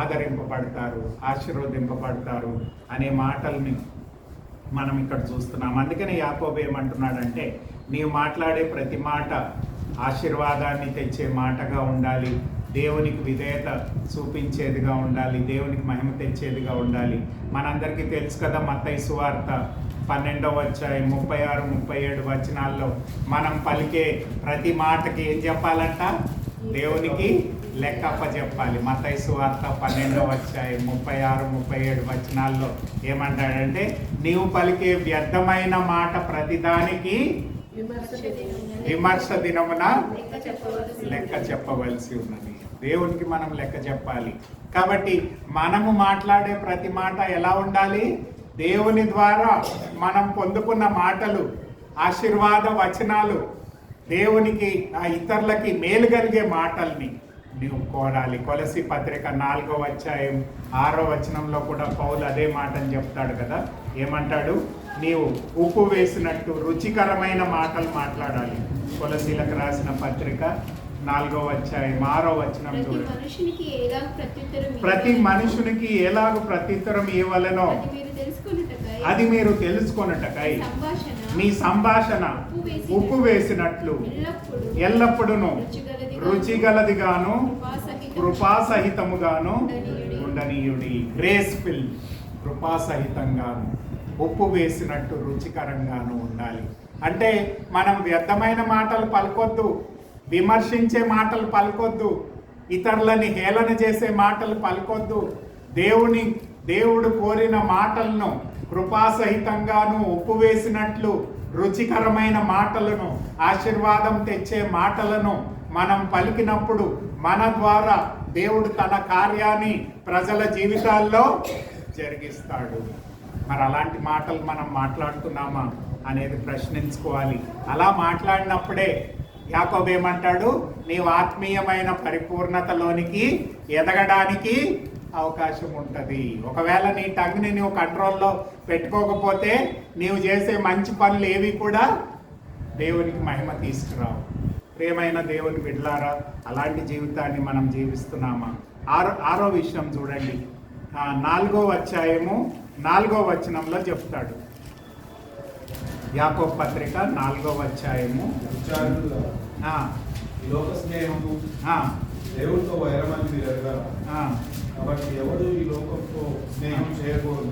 ఆదరింపబడతారు, ఆశీర్వదింపబడతారు అనే మాటల్ని మనం ఇక్కడ చూస్తున్నాం. అందుకని యాకోబు ఏమంటున్నాడంటే, నీవు మాట్లాడే ప్రతి మాట ఆశీర్వాదాన్ని తెచ్చే మాటగా ఉండాలి, దేవునికి విధేయత చూపించేదిగా ఉండాలి, దేవునికి మహిమ తెచ్చేదిగా ఉండాలి. మనందరికీ తెలుసు కదా, మత్తయి సువార్త 12వ అధ్యాయం 36, 37 వచనాల్లో మనం పలికే ప్రతి మాటకి ఏం చెప్పాలంట? దేవునికి లెక్క అప్పచెప్పాలి. మత్తయి సువార్త 12వ అధ్యాయం 36, 37 వచనాల్లో ఏమంటాడంటే, నీవు పలికే వ్యర్థమైన మాట ప్రతిదానికి విమర్శ దినమున లెక్క చెప్పవలసి ఉన్నది. దేవునికి మనం లెక్క చెప్పాలి. కాబట్టి మనము మాట్లాడే ప్రతి మాట ఎలా ఉండాలి? దేవుని ద్వారా మనం పొందుకున్న మాటలు, ఆశీర్వాద వచనాలు, దేవునికి ఇతరులకి మేలు కలిగే మాటల్ని నీవు కోరాలి. కొలసి పత్రిక 4వ అధ్యాయం 6వ వచనంలో కూడా పౌలు అదే మాటని చెప్తాడు కదా, ఏమంటాడు? నీవు ఉప్పు వేసినట్టు రుచికరమైన మాటలు మాట్లాడాలి. కొలసీలకు రాసిన పత్రిక 4వ అధ్యాయం 6వ వచనం చూడండి. ప్రతి మనుషునికి ఎలాగ ప్రత్యుత్తరం ఇవ్వవలెనో అది మీరు తెలుసుకొనుటకై మీ సంభాషణ ఉప్పు వేసినట్లు ఎల్లప్పుడూ రుచిగలదిగాను కృపాసహితముగాను ఉండనీయుడి. గ్రేస్ఫుల్, కృపాసహితంగాను, ఉప్పు వేసినట్టు రుచికరంగాను ఉండాలి. అంటే మనం వ్యర్థమైన మాటలు పలకొద్దు, విమర్శించే మాటలు పలకొద్దు, ఇతరులని హేళన చేసే మాటలు పలకొద్దు. దేవుడు కోరిన మాటలను కృపాసహితంగాను, ఉప్పు వేసినట్లు రుచికరమైన మాటలను, ఆశీర్వాదం తెచ్చే మాటలను మనం పలికినప్పుడు మన ద్వారా దేవుడు తన కార్యాన్ని ప్రజల జీవితాల్లో జరిగిస్తాడు. మరి అలాంటి మాటలు మనం మాట్లాడుతున్నామా అనేది ప్రశ్నించుకోవాలి. అలా మాట్లాడినప్పుడే యాకోబు ఏమంటాడు? నీవు ఆత్మీయమైన పరిపూర్ణతలోనికి ఎదగడానికి అవకాశం ఉంటుంది. ఒకవేళ నీ టంగ్ని నువ్వు కంట్రోల్లో పెట్టుకోకపోతే నీవు చేసే మంచి పనులు ఏవి కూడా దేవునికి మహిమ తీసుకురావు. ప్రియమైన దేవుని బిడ్డలారా, అలాంటి జీవితాన్ని మనం జీవిస్తున్నామా? ఆరో విషయం చూడండి. 4వ అధ్యాయము 4వ వచనంలో చెప్తాడు. యాకోబు పత్రిక 4వ అధ్యాయము లోక స్నేహము దేవుడితో వైరమని మీరు ఎరగాలి. కాబట్టి ఎవడు ఈ లోకంతో స్నేహం చేయకూడదు,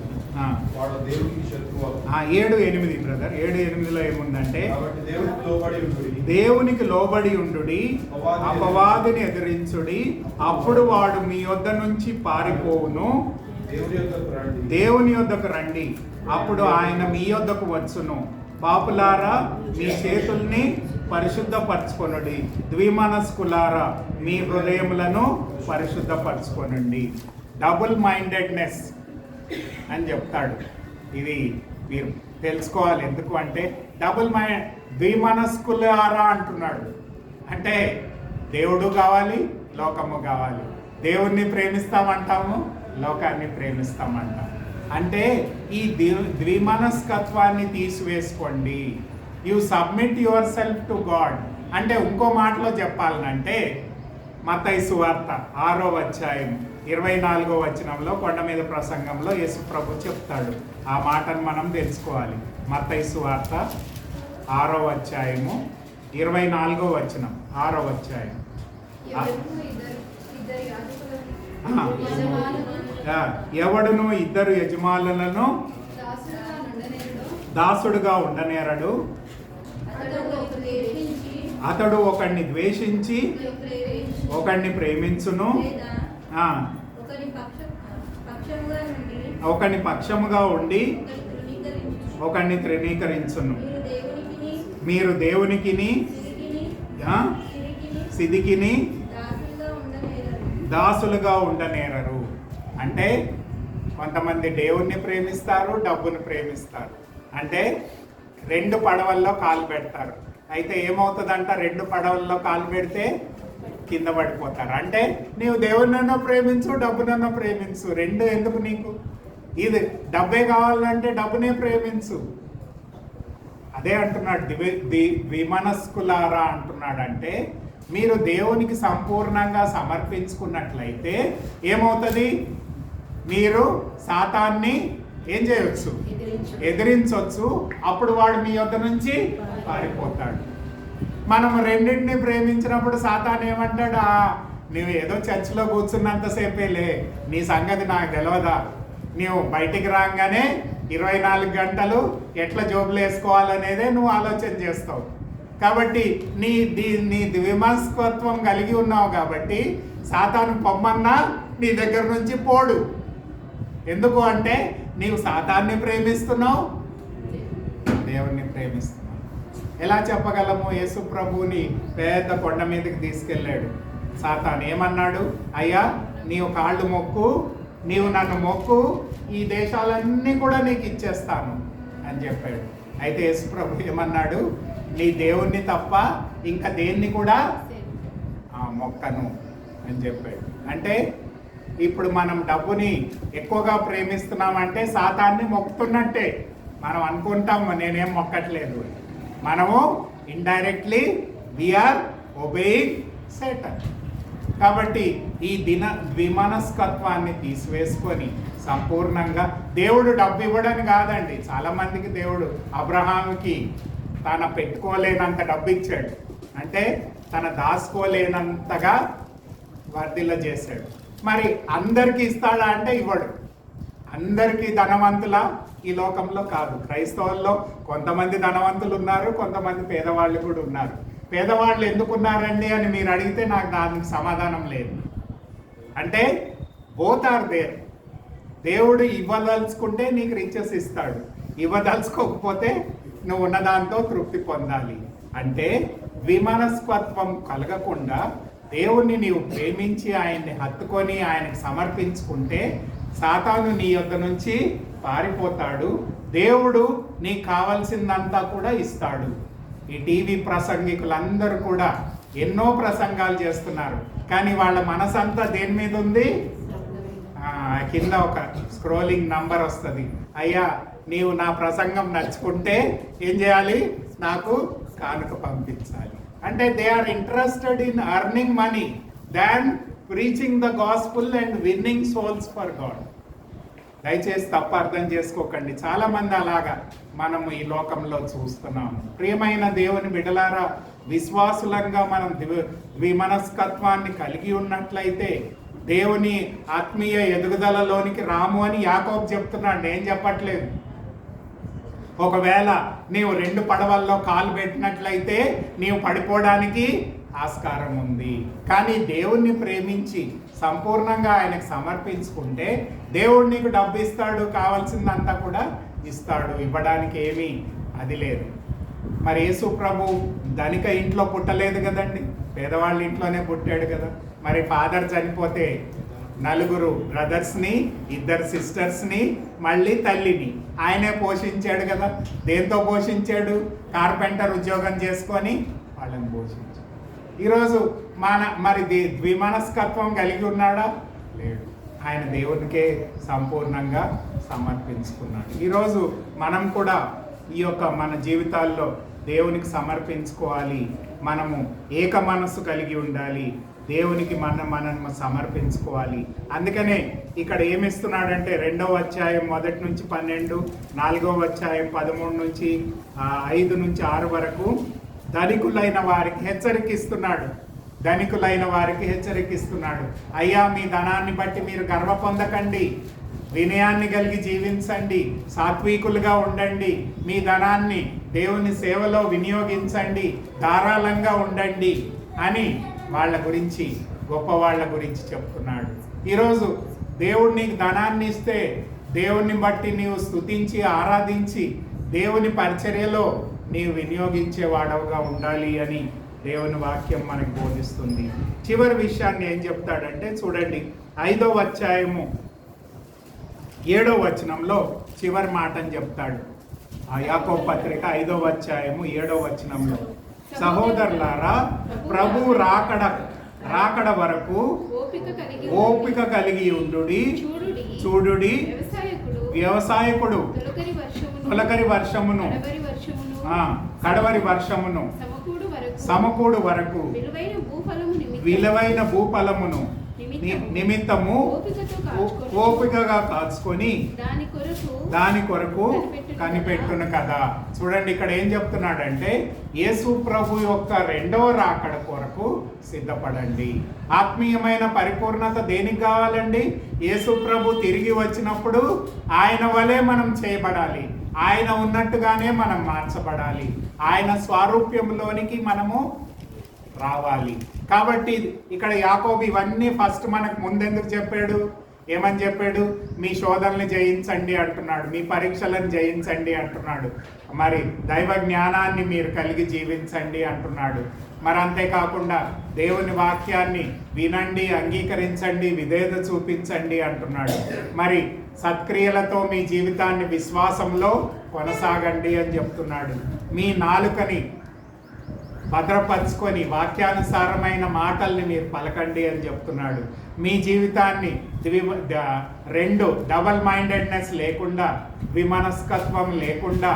వాడు దేవునికి శత్రువు. 7:8 బ్రదర్, 7:8లో ఏముందంటే, దేవునికి లోబడి ఉండుడి, అపవాదిని ఎదిరించుడి, అప్పుడు వాడు మీ యొద్ద నుంచి పారిపోవును. దేవుని యొద్దకు రండి, అప్పుడు ఆయన మీ యొద్దకు వచ్చును. పాపులారా, మీ చేతుల్ని పరిశుద్ధపరచుకొనుడి, ద్విమనస్కులారా మీ హృదయములను పరిశుద్ధపరచుకొనండి. డబుల్ మైండెడ్నెస్ అని చెప్తాడు. ఇది మీరు తెలుసుకోవాలి. ఎందుకు అంటే ద్విమనస్కులారా అంటున్నాడు. అంటే దేవుడు కావాలి, లోకము కావాలి. దేవుణ్ణి ప్రేమిస్తామంటాము, లోకాన్ని ప్రేమిస్తామంటాము. అంటే ఈ ద్విమనస్కత్వాన్ని తీసివేసుకోండి. You submit yourself to God. అంటే ఇంకో మాటలో చెప్పాలంటే మత్తయి సువార్త 6వ అధ్యాయం 24వ వచనంలో కొండ మీద ప్రసంగంలో యేసు ప్రభు చెప్తాడు. ఆ మాటను మనం తెలుసుకోవాలి. మత్తయి సువార్త 6వ అధ్యాయము 24వ వచనం, 6వ అధ్యాయం. ఎవడును ఇద్దరు యజమానులను దాసుడుగా ఉండనేరడు. అతడు ఒకడిని ద్వేషించి ఒకడిని ప్రేమించును, ఒకడిని పక్షముగా ఉండి ఒకడిని తృణీకరించును. మీరు దేవునికిని సిదికిని దాసులుగా ఉండనేరరు. అంటే కొంతమంది దేవుణ్ణి ప్రేమిస్తారు, డబ్బును ప్రేమిస్తారు. అంటే 2 పడవల్లో కాలు పెడతారు. అయితే ఏమవుతుందంట, 2 పడవల్లో కాలు పెడితే కింద పడిపోతారు. అంటే నీవు దేవుడినన్నా ప్రేమించు, డబ్బునన్నా ప్రేమించు, 2 ఎందుకు నీకు? ఇది డబ్బే కావాలంటే డబ్బునే ప్రేమించు. అదే అంటున్నాడు, ద్విమనస్కులారా అంటున్నాడు. అంటే మీరు దేవునికి సంపూర్ణంగా సమర్పించుకున్నట్లయితే ఏమవుతుంది? మీరు సాతాన్ని ఏం చేయొచ్చు? ఎదిరించవచ్చు. అప్పుడు వాడు మీ యొద్ద నుంచి పారిపోతాడు. మనం రెండింటిని ప్రేమించినప్పుడు సాతాను ఏమంటాడు? నువ్వు ఏదో చర్చిలో కూర్చున్నంతసేపేలే, నీ సంగతి నాకు తెలియదా? నువ్వు బయటికి రాగానే 24 గంటలు ఎట్లా జోబులు వేసుకోవాలనేదే నువ్వు ఆలోచన చేస్తావు. కాబట్టి నీ ద్విమనస్కత్వం కలిగి ఉన్నావు కాబట్టి సాతాను పొమ్మన్నా నీ దగ్గర నుంచి పోడు. ఎందుకు అంటే నీవు సాతాన్ని ప్రేమిస్తున్నావు, దేవుణ్ణి ప్రేమిస్తున్నావు. ఎలా చెప్పగలము? యేసు ప్రభువుని పెద్ద కొండ మీదకి తీసుకెళ్ళాడు. సాతాను ఏమన్నాడు? అయ్యా, నీవు కాళ్ళు మొక్కు, నీవు నన్ను మొక్కు, ఈ దేశాలన్నీ కూడా నీకు ఇచ్చేస్తాను అని చెప్పాడు. అయితే యేసు ప్రభు ఏమన్నాడు? నీ దేవుణ్ణి తప్ప ఇంకా దేన్ని కూడా మొక్కను అని చెప్పాడు. అంటే ఇప్పుడు మనం డబ్బుని ఎక్కువగా ప్రేమిస్తున్నామంటే సాతాన్ని మొక్కుతున్నట్టే. మనం అనుకుంటాం నేనేం మొక్కట్లేదు, మనము ఇండైరెక్ట్లీ వీఆర్ ఒబేయింగ్ సేటన్. కాబట్టి ఈ ద్విమనస్కత్వాన్ని తీసివేసుకొని సంపూర్ణంగా దేవుడు డబ్బు ఇవ్వడని కాదండి. చాలామందికి దేవుడు అబ్రహాముకి తన పెట్టుకోలేనంత డబ్బు ఇచ్చాడు, అంటే తన దాచుకోలేనంతగా వర్ధిల్ల చేశాడు. మరి అందరికీ ఇస్తాడా అంటే ఇవ్వడు. అందరికీ ధనవంతుల ఈ లోకంలో కాదు. క్రైస్తవుల్లో కొంతమంది ధనవంతులు ఉన్నారు, కొంతమంది పేదవాళ్ళు కూడా ఉన్నారు. పేదవాళ్ళు ఎందుకున్నారండి అని మీరు అడిగితే నాకు దానికి సమాధానం లేదు. అంటే బోత్ ఆర్ దేర్. దేవుడు ఇవ్వదలుచుకుంటే నీకు రిచెస్ ఇస్తాడు, ఇవ్వదలుచుకోకపోతే నువ్వు ఉన్నదాంతో తృప్తి పొందాలి. అంటే విమనస్కత్వం కలగకుండా దేవుణ్ణి నీవు ప్రేమించి ఆయన్ని హత్తుకొని ఆయనకు సమర్పించుకుంటే సాతాను నీ యొద్ద నుంచి పారిపోతాడు. దేవుడు నీకు కావాల్సిందంతా కూడా ఇస్తాడు. ఈ టీవీ ప్రసంగికులందరూ కూడా ఎన్నో ప్రసంగాలు చేస్తున్నారు, కానీ వాళ్ళ మనసంతా దేని మీద ఉంది? కింద ఒక స్క్రోలింగ్ నంబర్ వస్తుంది, అయ్యా నీవు నా ప్రసంగం నచ్చుకుంటే ఏం చేయాలి? నాకు కానుక పంపించాలి. అంటే they are interested in earning money than preaching the gospel and winning souls for God. దయచేసి తప్ప అర్థం చేసుకోకండి. చాలా మంది అలాగా మనము ఈ లోకంలో చూస్తున్నాము. ప్రియమైన దేవుని బిడ్డలారా, విశ్వాసులంగా మనం ద్విమనస్కత్వాన్ని కలిగి ఉన్నట్లయితే దేవుని ఆత్మీయ ఎదుగుదలలోనికి రాము అని యాకోబు చెప్తున్నాడు, నేను చెప్పట్లేదు. ఒకవేళ నీవు 2 పడవల్లో కాలు పెట్టినట్లయితే నీవు పడిపోవడానికి ఆస్కారం ఉంది. కానీ దేవుణ్ణి ప్రేమించి సంపూర్ణంగా ఆయనకు సమర్పించుకుంటే దేవుడు నీకు డబ్బు ఇస్తాడు, కావాల్సిందంతా కూడా ఇస్తాడు. ఇవ్వడానికి ఏమీ అది లేదు. మరి యేసు ప్రభు ధనిక ఇంట్లో పుట్టలేదు కదండి, పేదవాళ్ళ ఇంట్లోనే పుట్టాడు కదా. మరి ఫాదర్ చనిపోతే 4 బ్రదర్స్ని, 2 సిస్టర్స్ని, మళ్ళీ తల్లిని ఆయనే పోషించాడు కదా. దేంతో పోషించాడు? కార్పెంటర్ ఉద్యోగం చేసుకొని వాళ్ళని పోషించాడు. ఈరోజు మరి ద్విమనస్కత్వం కలిగి ఉన్నాడా? లేడు. ఆయన దేవునికే సంపూర్ణంగా సమర్పించుకున్నాడు. ఈరోజు మనం కూడా ఈ యొక్క మన జీవితాల్లో దేవునికి సమర్పించుకోవాలి. మనము ఏక మనస్సు కలిగి ఉండాలి, దేవునికి మనం సమర్పించుకోవాలి. అందుకనే ఇక్కడ ఏమిస్తున్నాడంటే 2వ అధ్యాయం 1 నుంచి 12, 4వ అధ్యాయం 13 నుంచి 5 నుంచి 6 వరకు ధనికులైన వారికి హెచ్చరికిస్తున్నాడు. ధనికులైన వారికి హెచ్చరికిస్తున్నాడు, అయ్యా మీ ధనాన్ని బట్టి మీరు గర్వ పొందకండి, వినయాన్ని కలిగి జీవించండి, సాత్వికులుగా ఉండండి, మీ ధనాన్ని దేవుని సేవలో వినియోగించండి, ధారాళంగా ఉండండి అని వాళ్ళ గురించి, గొప్ప వాళ్ళ గురించి చెప్తున్నాడు. ఈరోజు దేవుడు నీకు ధనాన్ని ఇస్తే దేవుణ్ణి బట్టి నీవు స్తుతించి ఆరాధించి దేవుని పరిచర్యలో నీవు వినియోగించే వాడవుగా ఉండాలి అని దేవుని వాక్యం మనకు బోధిస్తుంది. చివరి విషయాన్ని ఏం చెప్తాడంటే చూడండి, 5వ అధ్యాయము 7వ వచనంలో చివరి మాటని చెప్తాడు. ఆ యాకోబు పత్రిక 5వ అధ్యాయము 7వ వచనంలో, సహోదరులారా ప్రభు రాకడ వరకు ఓపిక కలిగి ఉండుడి, చూడుడి, వ్యవసాయకుడు తొలకరి వర్షమును కడవరి వర్షమును సమకూడు వరకు విలువైన భూఫలమును నిమిత్తము ఓపికగా కాచుకొని దాని కొరకు కనిపెట్టును కదా. చూడండి ఇక్కడ ఏం చెప్తున్నాడంటే యేసు ప్రభు యొక్క 2వ రాకడ కొరకు సిద్ధపడండి. ఆత్మీయమైన పరిపూర్ణత దేనికి కావాలండి? యేసు ప్రభు తిరిగి వచ్చినప్పుడు ఆయన వలె మనం చేయబడాలి, ఆయన ఉన్నట్టుగానే మనం మార్చబడాలి, ఆయన స్వారూప్యంలోనికి మనము రావాలి. కాబట్టి ఇక్కడ యాకోబు ఇవన్నీ ఫస్ట్ మనకు ముందెందుకు చెప్పాడు? ఏమని చెప్పాడు? మీ శోధనని జయించండి అంటున్నాడు, మీ పరీక్షలను జయించండి అంటున్నాడు, మరి దైవ జ్ఞానాన్ని మీరు కలిగి జీవించండి అంటున్నాడు. మరి అంతేకాకుండా దేవుని వాక్యాన్ని వినండి, అంగీకరించండి, విధేయత చూపించండి అంటున్నాడు. మరి సత్క్రియలతో మీ జీవితాన్ని విశ్వాసంలో కొనసాగండి అని చెప్తున్నాడు. మీ నాలుకని భద్రపరుచుకొని వాక్యానుసారమైన మాటల్ని మీరు పలకండి అని చెప్తున్నాడు. మీ జీవితాన్ని రెండు డబల్ మైండెడ్నెస్ లేకుండా, విమనస్కత్వం లేకుండా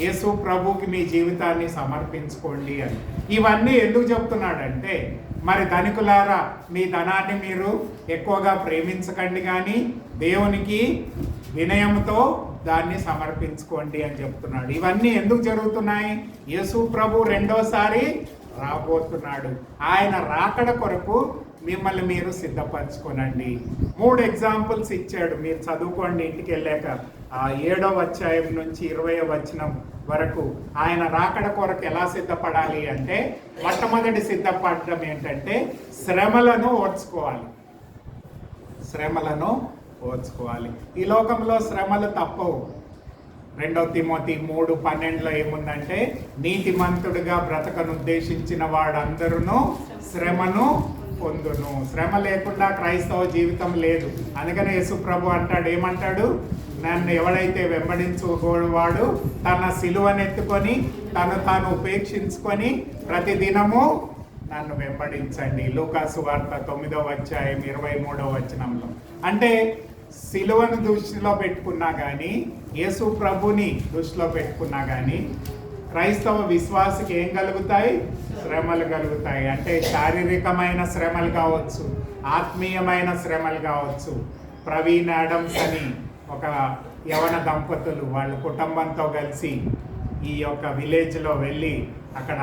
యేసు ప్రభుకి మీ జీవితాన్ని సమర్పించుకోండి అని. ఇవన్నీ ఎందుకు చెప్తున్నాడంటే, మరి ధనికులారా మీ ధనాన్ని మీరు ఎక్కువగా ప్రేమించకండి, కానీ దేవునికి వినయంతో దాన్ని సమర్పించుకోండి అని చెప్తున్నాడు. ఇవన్నీ ఎందుకు జరుగుతున్నాయి? యేసు ప్రభు రెండోసారి రాబోతున్నాడు. ఆయన రాకడ కొరకు మిమ్మల్ని మీరు సిద్ధపరచుకోనండి. 3 ఎగ్జాంపుల్స్ ఇచ్చాడు, మీరు చదువుకోండి ఇంటికి వెళ్ళాక. 7వ అధ్యాయం నుంచి 20వ వచనం వరకు ఆయన రాకడ కొరకు ఎలా సిద్ధపడాలి అంటే, మొట్టమొదటి సిద్ధపడడం ఏంటంటే శ్రమలను ఓర్చుకోవాలి. శ్రమలను ఓర్చుకోవాలి. ఈ లోకంలో శ్రమలు తప్పవు. 2 తిమోతి 3:12 ఏముందంటే, నీతిమంతుడిగా బ్రతకనుద్దేశించిన వాడందరూ శ్రమను పొందును. శ్రమ లేకుండా క్రైస్తవ జీవితం లేదు. అందుకనే యేసు ప్రభు అంటాడు, ఏమంటాడు? నన్ను ఎవడైతే వెంబడించుకోవాడు తన సిలువనెత్తుకొని తాను ఉపేక్షించుకొని ప్రతిదినము నన్ను వెంబడించండి. లూకాసు వార్త 9వ అధ్యాయం 23వ వచనంలో. అంటే సిలువను దృష్టిలో పెట్టుకున్నా కానీ, యేసు ప్రభుని దృష్టిలో పెట్టుకున్నా కానీ క్రైస్తవ విశ్వాసికి ఏం కలుగుతాయి? శ్రమలు కలుగుతాయి. అంటే శారీరకమైన శ్రమలు కావచ్చు, ఆత్మీయమైన శ్రమలు కావచ్చు. ప్రవీణ్ ఆడమ్స్ అని ఒక యవన దంపతులు వాళ్ళ కుటుంబంతో కలిసి ఈ యొక్క విలేజ్లో వెళ్ళి అక్కడ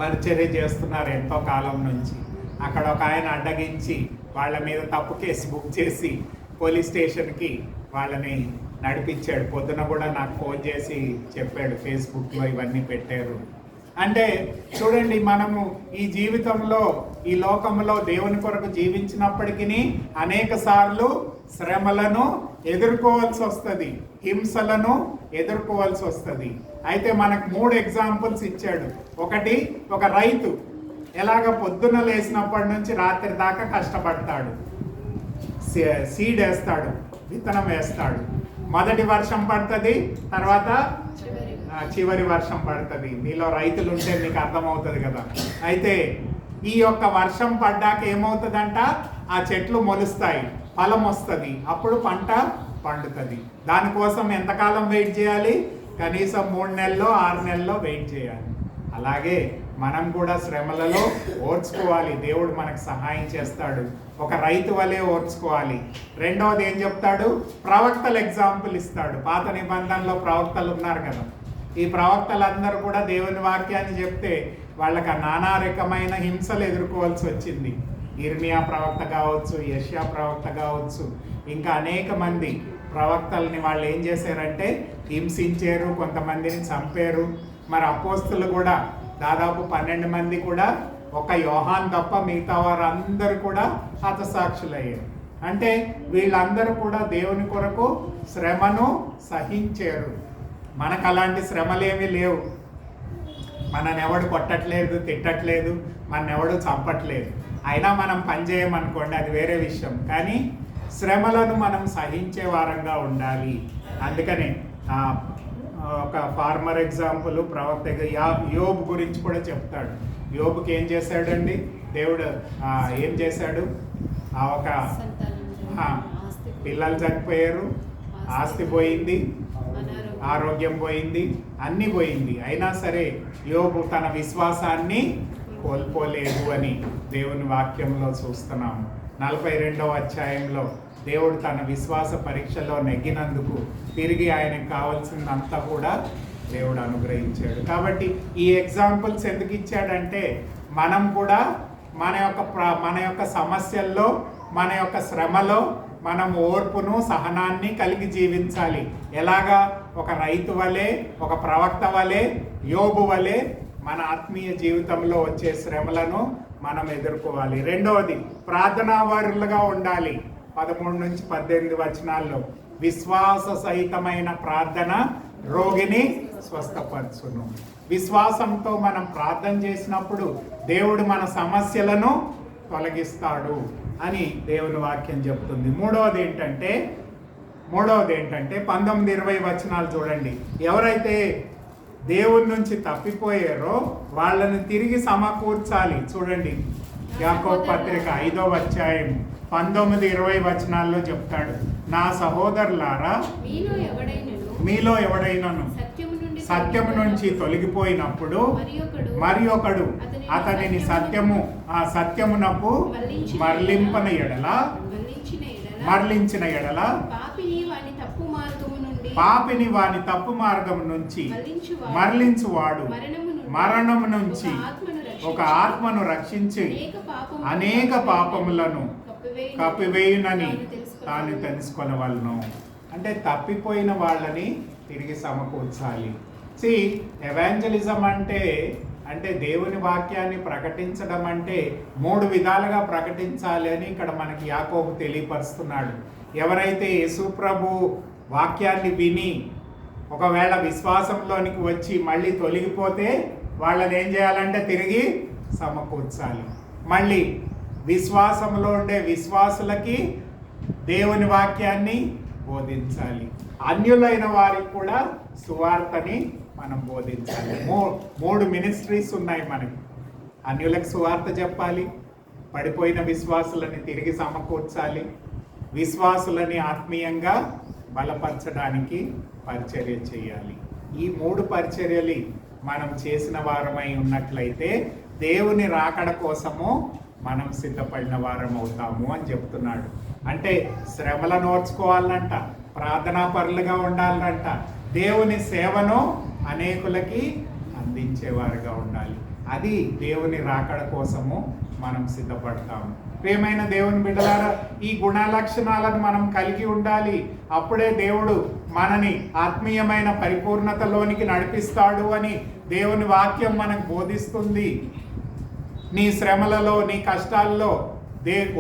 పరిచర్య చేస్తున్నారు ఎంతో కాలం నుంచి. అక్కడ ఒక ఆయన అడ్డగించి వాళ్ళ మీద తప్పు కేసు బుక్ చేసి పోలీస్ స్టేషన్కి వాళ్ళని నడిపించాడు. పొద్దున కూడా నాకు ఫోన్ చేసి చెప్పాడు, ఫేస్బుక్లో ఇవన్నీ పెట్టారు. అంటే చూడండి, మనము ఈ జీవితంలో ఈ లోకంలో దేవుని కొరకు జీవించినప్పటికీ అనేక సార్లు శ్రమలను ఎదుర్కోవాల్సి వస్తుంది, హింసలను ఎదుర్కోవాల్సి వస్తుంది. అయితే మనకు 3 ఎగ్జాంపుల్స్ ఇచ్చాడు. ఒకటి, ఒక రైతు ఎలాగ పొద్దున లేచినప్పటి నుంచి రాత్రి దాకా కష్టపడతాడు, సీడ్ వేస్తాడు, విత్తనం వేస్తాడు. మొదటి వర్షం పడుతుంది, తర్వాత చివరి వర్షం పడుతుంది. మీలో రైతులు ఉంటే మీకు అర్థమవుతుంది కదా. అయితే ఈ యొక్క వర్షం పడ్డాక ఏమవుతుందంట, ఆ చెట్లు మొలుస్తాయి, ఫలం వస్తుంది, అప్పుడు పంట పండుతుంది. దానికోసం ఎంతకాలం వెయిట్ చేయాలి? కనీసం 3 నెలల్లో 6 నెలల్లో వెయిట్ చేయాలి. అలాగే మనం కూడా శ్రమలలో ఓర్చుకోవాలి. దేవుడు మనకు సహాయం చేస్తాడు. ఒక రైతు వలె ఓర్చుకోవాలి. రెండవది ఏం చెప్తాడు? ప్రవక్తల ఎగ్జాంపుల్ ఇస్తాడు. పాత నిబంధనలో ప్రవక్తలు ఉన్నారు కదా. ఈ ప్రవక్తలందరూ కూడా దేవుని వాక్యాన్ని చెప్తే వాళ్ళకి నానా రకమైన హింసలు ఎదుర్కోవాల్సి వచ్చింది. ఇర్మియా ప్రవక్త కావచ్చు, యెషయా ప్రవక్త కావచ్చు, ఇంకా అనేక మంది ప్రవక్తల్ని వాళ్ళు ఏం చేశారంటే హింసించారు, కొంతమందిని చంపారు. మరి అపోస్తులు కూడా దాదాపు 12 మంది కూడా, ఒక యోహాన్ తప్ప మిగతా వారందరూ కూడా హతసాక్షులయ్యారు. అంటే వీళ్ళందరూ కూడా దేవుని కొరకు శ్రమను సహించారు. మనకు అలాంటి శ్రమలేమీ లేవు. మనని ఎవడు కొట్టట్లేదు, తిట్టట్లేదు, మన ఎవడు చంపట్లేదు. అయినా మనం పని చేయమనుకోండి, అది వేరే విషయం. కానీ శ్రమలను మనం సహించే వారంగా ఉండాలి. అందుకనే ఒక ఫార్మర్ ఎగ్జాంపుల్ ప్రవక్త యోబు గురించి కూడా చెప్తాడు. యోబుకి ఏం చేశాడండి దేవుడు? ఏం చేశాడు? ఒక పిల్లలు చనిపోయారు, ఆస్తి పోయింది, ఆరోగ్యం పోయింది, అన్నీ పోయింది. అయినా సరే యోబు తన విశ్వాసాన్ని కోల్పోలేదు అని దేవుని వాక్యంలో చూస్తున్నాము. 42వ అధ్యాయంలో దేవుడు తన విశ్వాస పరీక్షలో నెగ్గినందుకు తిరిగి ఆయనకు కావాల్సిందంతా కూడా దేవుడు అనుగ్రహించాడు. కాబట్టి ఈ ఎగ్జాంపుల్స్ ఎందుకు ఇచ్చాడంటే, మనం కూడా మన యొక్క సమస్యల్లో, మన యొక్క శ్రమలో మనం ఓర్పును సహనాన్ని కలిగి జీవించాలి. ఎలాగా? ఒక రైతు వలె, ఒక ప్రవక్త వలె, యోబు వలె మన ఆత్మీయ జీవితంలో వచ్చే శ్రమలను మనం ఎదుర్కోవాలి. రెండవది, ప్రార్థనావారులుగా ఉండాలి. 13 నుంచి 18 వచనాల్లో విశ్వాస సహితమైన ప్రార్థన రోగిని స్వస్థపరచును. విశ్వాసంతో మనం ప్రార్థన చేసినప్పుడు దేవుడు మన సమస్యలను తొలగిస్తాడు అని దేవుని వాక్యం చెప్తుంది. మూడవది ఏంటంటే 19-20 వచనాలు చూడండి. ఎవరైతే దేవుని నుంచి తప్పిపోయారో వాళ్ళని తిరిగి సమకూర్చాలి. చూడండి, యాకోబు పత్రిక 5వ అధ్యాయం 19-20 వచనాల్లో చెప్తాడు, నా సహోదరులారా మీలో ఎవడైనను సత్యము నుంచి తొలగిపోయినప్పుడు మరి ఒకడు అతనిని సత్యమునకు మరలించిన ఎడల పాపిని వాని తప్పు మార్గము నుంచి మరలించువాడు మరణము నుంచి ఒక ఆత్మను రక్షించి అనేక పాపములను కప్పివేయునని తాను తెలుసుకొనవలను. అంటే తప్పిపోయిన వాళ్ళని తిరిగి సమకూర్చాలి. ఎవాంజలిజం అంటే దేవుని వాక్యాన్ని ప్రకటించడం అంటే 3 విధాలుగా ప్రకటించాలి అని ఇక్కడ మనకి యాకోబు తెలియపరుస్తున్నాడు. ఎవరైతే యేసు ప్రభు వాక్యాన్ని విని ఒకవేళ విశ్వాసంలోనికి వచ్చి మళ్ళీ తొలగిపోతే వాళ్ళని ఏం చేయాలంటే తిరిగి సమకూర్చాలి. మళ్ళీ విశ్వాసంలో ఉండే విశ్వాసులకి దేవుని వాక్యాన్ని బోధించాలి. అన్యులైన వారికి కూడా సువార్తని మనం బోధించాలి. 3 మినిస్ట్రీస్ ఉన్నాయి మనకి. అన్యులకు సువార్త చెప్పాలి, పడిపోయిన విశ్వాసులని తిరిగి సమకూర్చాలి, విశ్వాసులని ఆత్మీయంగా బలపరచడానికి పరిచర్య చేయాలి. ఈ 3 పరిచర్యలు మనం చేసిన వారమై ఉన్నట్లయితే దేవుని రాకడ కోసము మనం సిద్ధపడిన వారం అవుతాము అని చెప్తున్నాడు. అంటే శ్రమలను ఓర్చుకోవాలంట, ప్రార్థనా పరులుగా ఉండాలంట, దేవుని సేవను అనేకులకి అందించేవారుగా ఉండాలి. అది దేవుని రాకడ కోసము మనం సిద్ధపడతాము. ప్రియమైన దేవుని బిడ్డలారా, ఈ గుణ లక్షణాలను మనం కలిగి ఉండాలి. అప్పుడే దేవుడు మనని ఆత్మీయమైన పరిపూర్ణతలోనికి నడిపిస్తాడు అని దేవుని వాక్యం మనకు బోధిస్తుంది. నీ శ్రమలలో, నీ కష్టాల్లో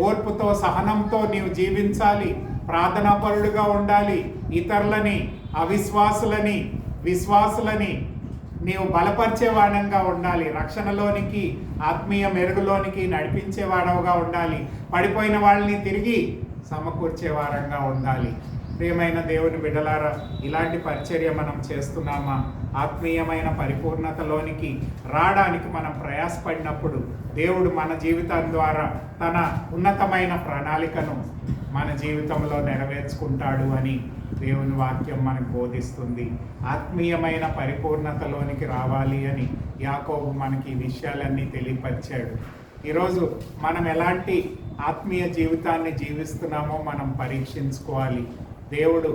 ఓర్పుతో, సహనంతో నీవు జీవించాలి. ప్రార్థనాపరుడుగా ఉండాలి. ఇతరులని, అవిశ్వాసులని, విశ్వాసులని నీవు బలపరిచేవాడంగా ఉండాలి. రక్షణలోనికి, ఆత్మీయ మెరుగులోనికి నడిపించేవాడవుగా ఉండాలి. పడిపోయిన వాళ్ళని తిరిగి సమకూర్చేవారంగా ఉండాలి. ప్రియమైన దేవుని బిడ్డలారా, ఇలాంటి పరిచర్య మనం చేస్తున్నామా? ఆత్మీయమైన పరిపూర్ణతలోనికి రావడానికి మనం ప్రయాసపడినప్పుడు దేవుడు మన జీవితం ద్వారా తన ఉన్నతమైన ప్రణాళికను మన జీవితంలో నెరవేర్చుకుంటాడు అని దేవుని వాక్యం మనకు బోధిస్తుంది. ఆత్మీయమైన పరిపూర్ణతలోనికి రావాలి అని యాకోబు మనకి ఈ విషయాలన్నీ తెలియపరిచాడు. ఈరోజు మనం ఎలాంటి ఆత్మీయ జీవితాన్ని జీవిస్తున్నామో మనం పరీక్షించుకోవాలి. దేవుడు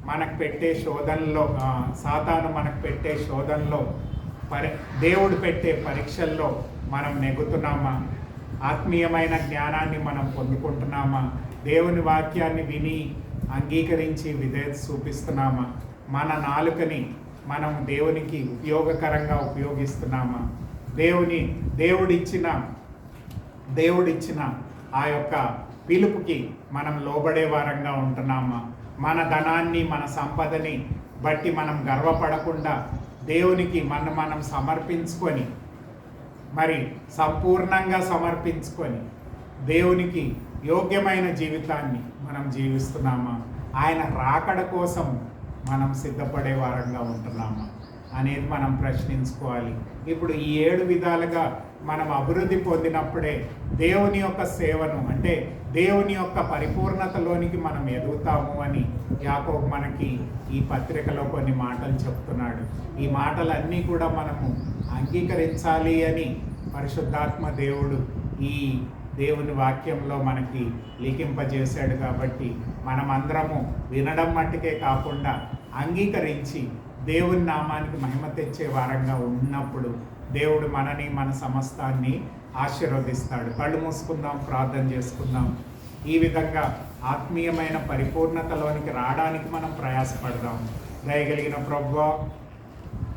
మనకు పెట్టే శోధనలో, సాతాను మనకు పెట్టే శోధనలో, దేవుడు పెట్టే పరీక్షల్లో మనం నెగ్గుతున్నామా? ఆత్మీయమైన జ్ఞానాన్ని మనం పొందుకుంటున్నామా? దేవుని వాక్యాన్ని విని అంగీకరించి విధేయత చూపిస్తున్నామా? మన నాలుకని మనం దేవునికి ఉపయోగకరంగా ఉపయోగిస్తున్నామా? దేవుడిచ్చిన ఆ యొక్క పిలుపుకి మనం లోబడే వారంగా ఉంటున్నామా? మన ధనాన్ని, మన సంపదని బట్టి మనం గర్వపడకుండా దేవునికి మనం సమర్పించుకొని, మరి సంపూర్ణంగా సమర్పించుకొని దేవునికి యోగ్యమైన జీవితాన్ని మనం జీవిస్తున్నామా? ఆయన రాకడ కోసం మనం సిద్ధపడే వారంగా ఉంటున్నామా అనేది మనం ప్రశ్నించుకోవాలి. ఇప్పుడు ఈ 7 విధాలుగా మనం అభివృద్ధి పొందినప్పుడే దేవుని యొక్క సేవను, అంటే దేవుని యొక్క పరిపూర్ణతలోనికి మనం ఎదుగుతాము అని యాకోబు మనకి ఈ పత్రికలో కొన్ని మాటలు చెప్తున్నాడు. ఈ మాటలన్నీ కూడా మనము అంగీకరించాలి అని పరిశుద్ధాత్మ దేవుడు ఈ దేవుని వాక్యంలో మనకి లిఖింపజేశాడు. కాబట్టి మనమందరము వినడం మట్టుకే కాకుండా అంగీకరించి దేవుని నామానికి మహిమ తెచ్చే వారంగా ఉన్నప్పుడు దేవుడు మనని, మన సమస్తాన్ని ఆశీర్వదిస్తాడు. కళ్ళు మూసుకుందాం, ప్రార్థన చేసుకుందాం. ఈ విధంగా ఆత్మీయమైన పరిపూర్ణతలోనికి రావడానికి మనం ప్రయాసపడదాం. దయగలిగిన ప్రభువా,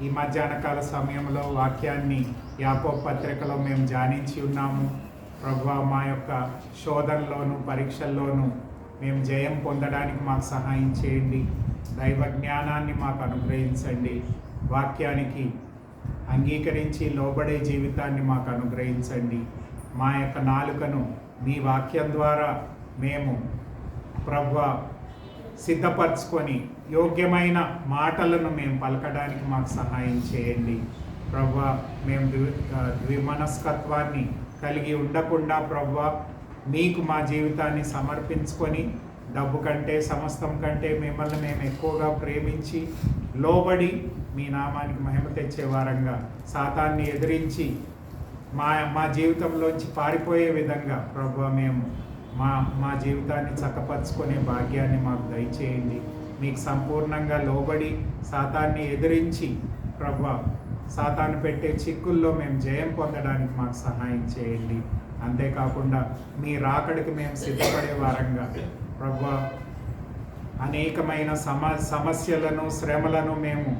ఈ మధ్యాహ్నకాల సమయంలో వాక్యాన్ని యాకోబు పత్రికలో మేము ధ్యానించి ఉన్నాము. ప్రభువా, మా యొక్క శోధనలోను, పరీక్షల్లోనూ మేము జయం పొందడానికి మాకు సహాయం చేయండి. దైవ జ్ఞానాన్ని మాకు అనుగ్రహించండి. వాక్యానికి అంగీకరించి లోబడే జీవితాన్ని మాకు అనుగ్రహించండి. మా యొక్క నాలుకను మీ వాక్యం ద్వారా మేము ప్రభువా సిద్ధపరచుకొని యోగ్యమైన మాటలను మేము పలకడానికి మాకు సహాయం చేయండి. ప్రభువా, మేము ద్విమనస్కత్వాన్ని కలిగి ఉండకుండా ప్రభువా మీకు మా జీవితాన్ని సమర్పించుకొని డబ్బు కంటే సమస్తం కంటే మిమ్మల్ని మేము ఎక్కువగా ప్రేమించి లోబడి మీ నామానికి మహిమ తెచ్చే వారంగా సాతాన్ని ఎదిరించి మా జీవితంలోంచి పారిపోయే విధంగా ప్రభువా మేము మా జీవితాన్ని చక్కపరుచుకునే భాగ్యాన్ని మాకు దయచేయండి. మీకు సంపూర్ణంగా లోబడి సాతాన్ని ఎదిరించి ప్రభువా సాతాను పెట్టే చిక్కుల్లో మేము జయం పొందడానికి మాకు సహాయం చేయండి. అంతేకాకుండా మీ రాకడికి మేము సిద్ధపడే వారంగా ప్రభువా అనేకమైన సమస్యలను శ్రమలను మేము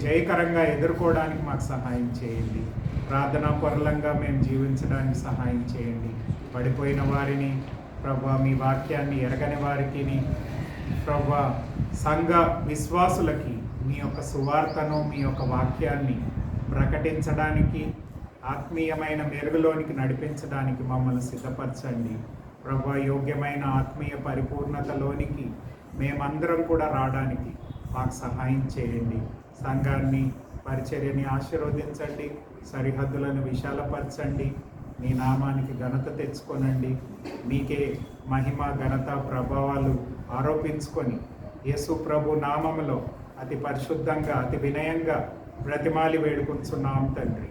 జయకరంగా ఎదుర్కోవడానికి మాకు సహాయం చేయండి. ప్రార్థనా పరులంగా మేము జీవించడానికి సహాయం చేయండి. పడిపోయిన వారిని ప్రభువా మీ వాక్యాన్ని ఎరగని వారికి ప్రభువా సంఘ విశ్వాసులకి మీ యొక్క సువార్తను మీ యొక్క వాక్యాన్ని ప్రకటించడానికి ఆత్మీయమైన మెరుగులోనికి నడిపించడానికి మమ్మల్ని సిద్ధపరచండి. ప్రభువా యోగ్యమైన ఆత్మీయ పరిపూర్ణతలోనికి మేమందరం కూడా రావడానికి మాకు సహాయం చేయండి. సంఘాన్ని పరిచర్యని ఆశీర్వదించండి. సరిహద్దులను విశాలపరచండి. మీ నామానికి ఘనత తెచ్చుకొనండి. మీకే మహిమ ఘనత ప్రభావాలు ఆరోపించుకొని యేసు ప్రభు నామములో అతి పరిశుద్ధంగా అతి వినయంగా బ్రతిమాలి వేడుకుంటున్నాం తండ్రి.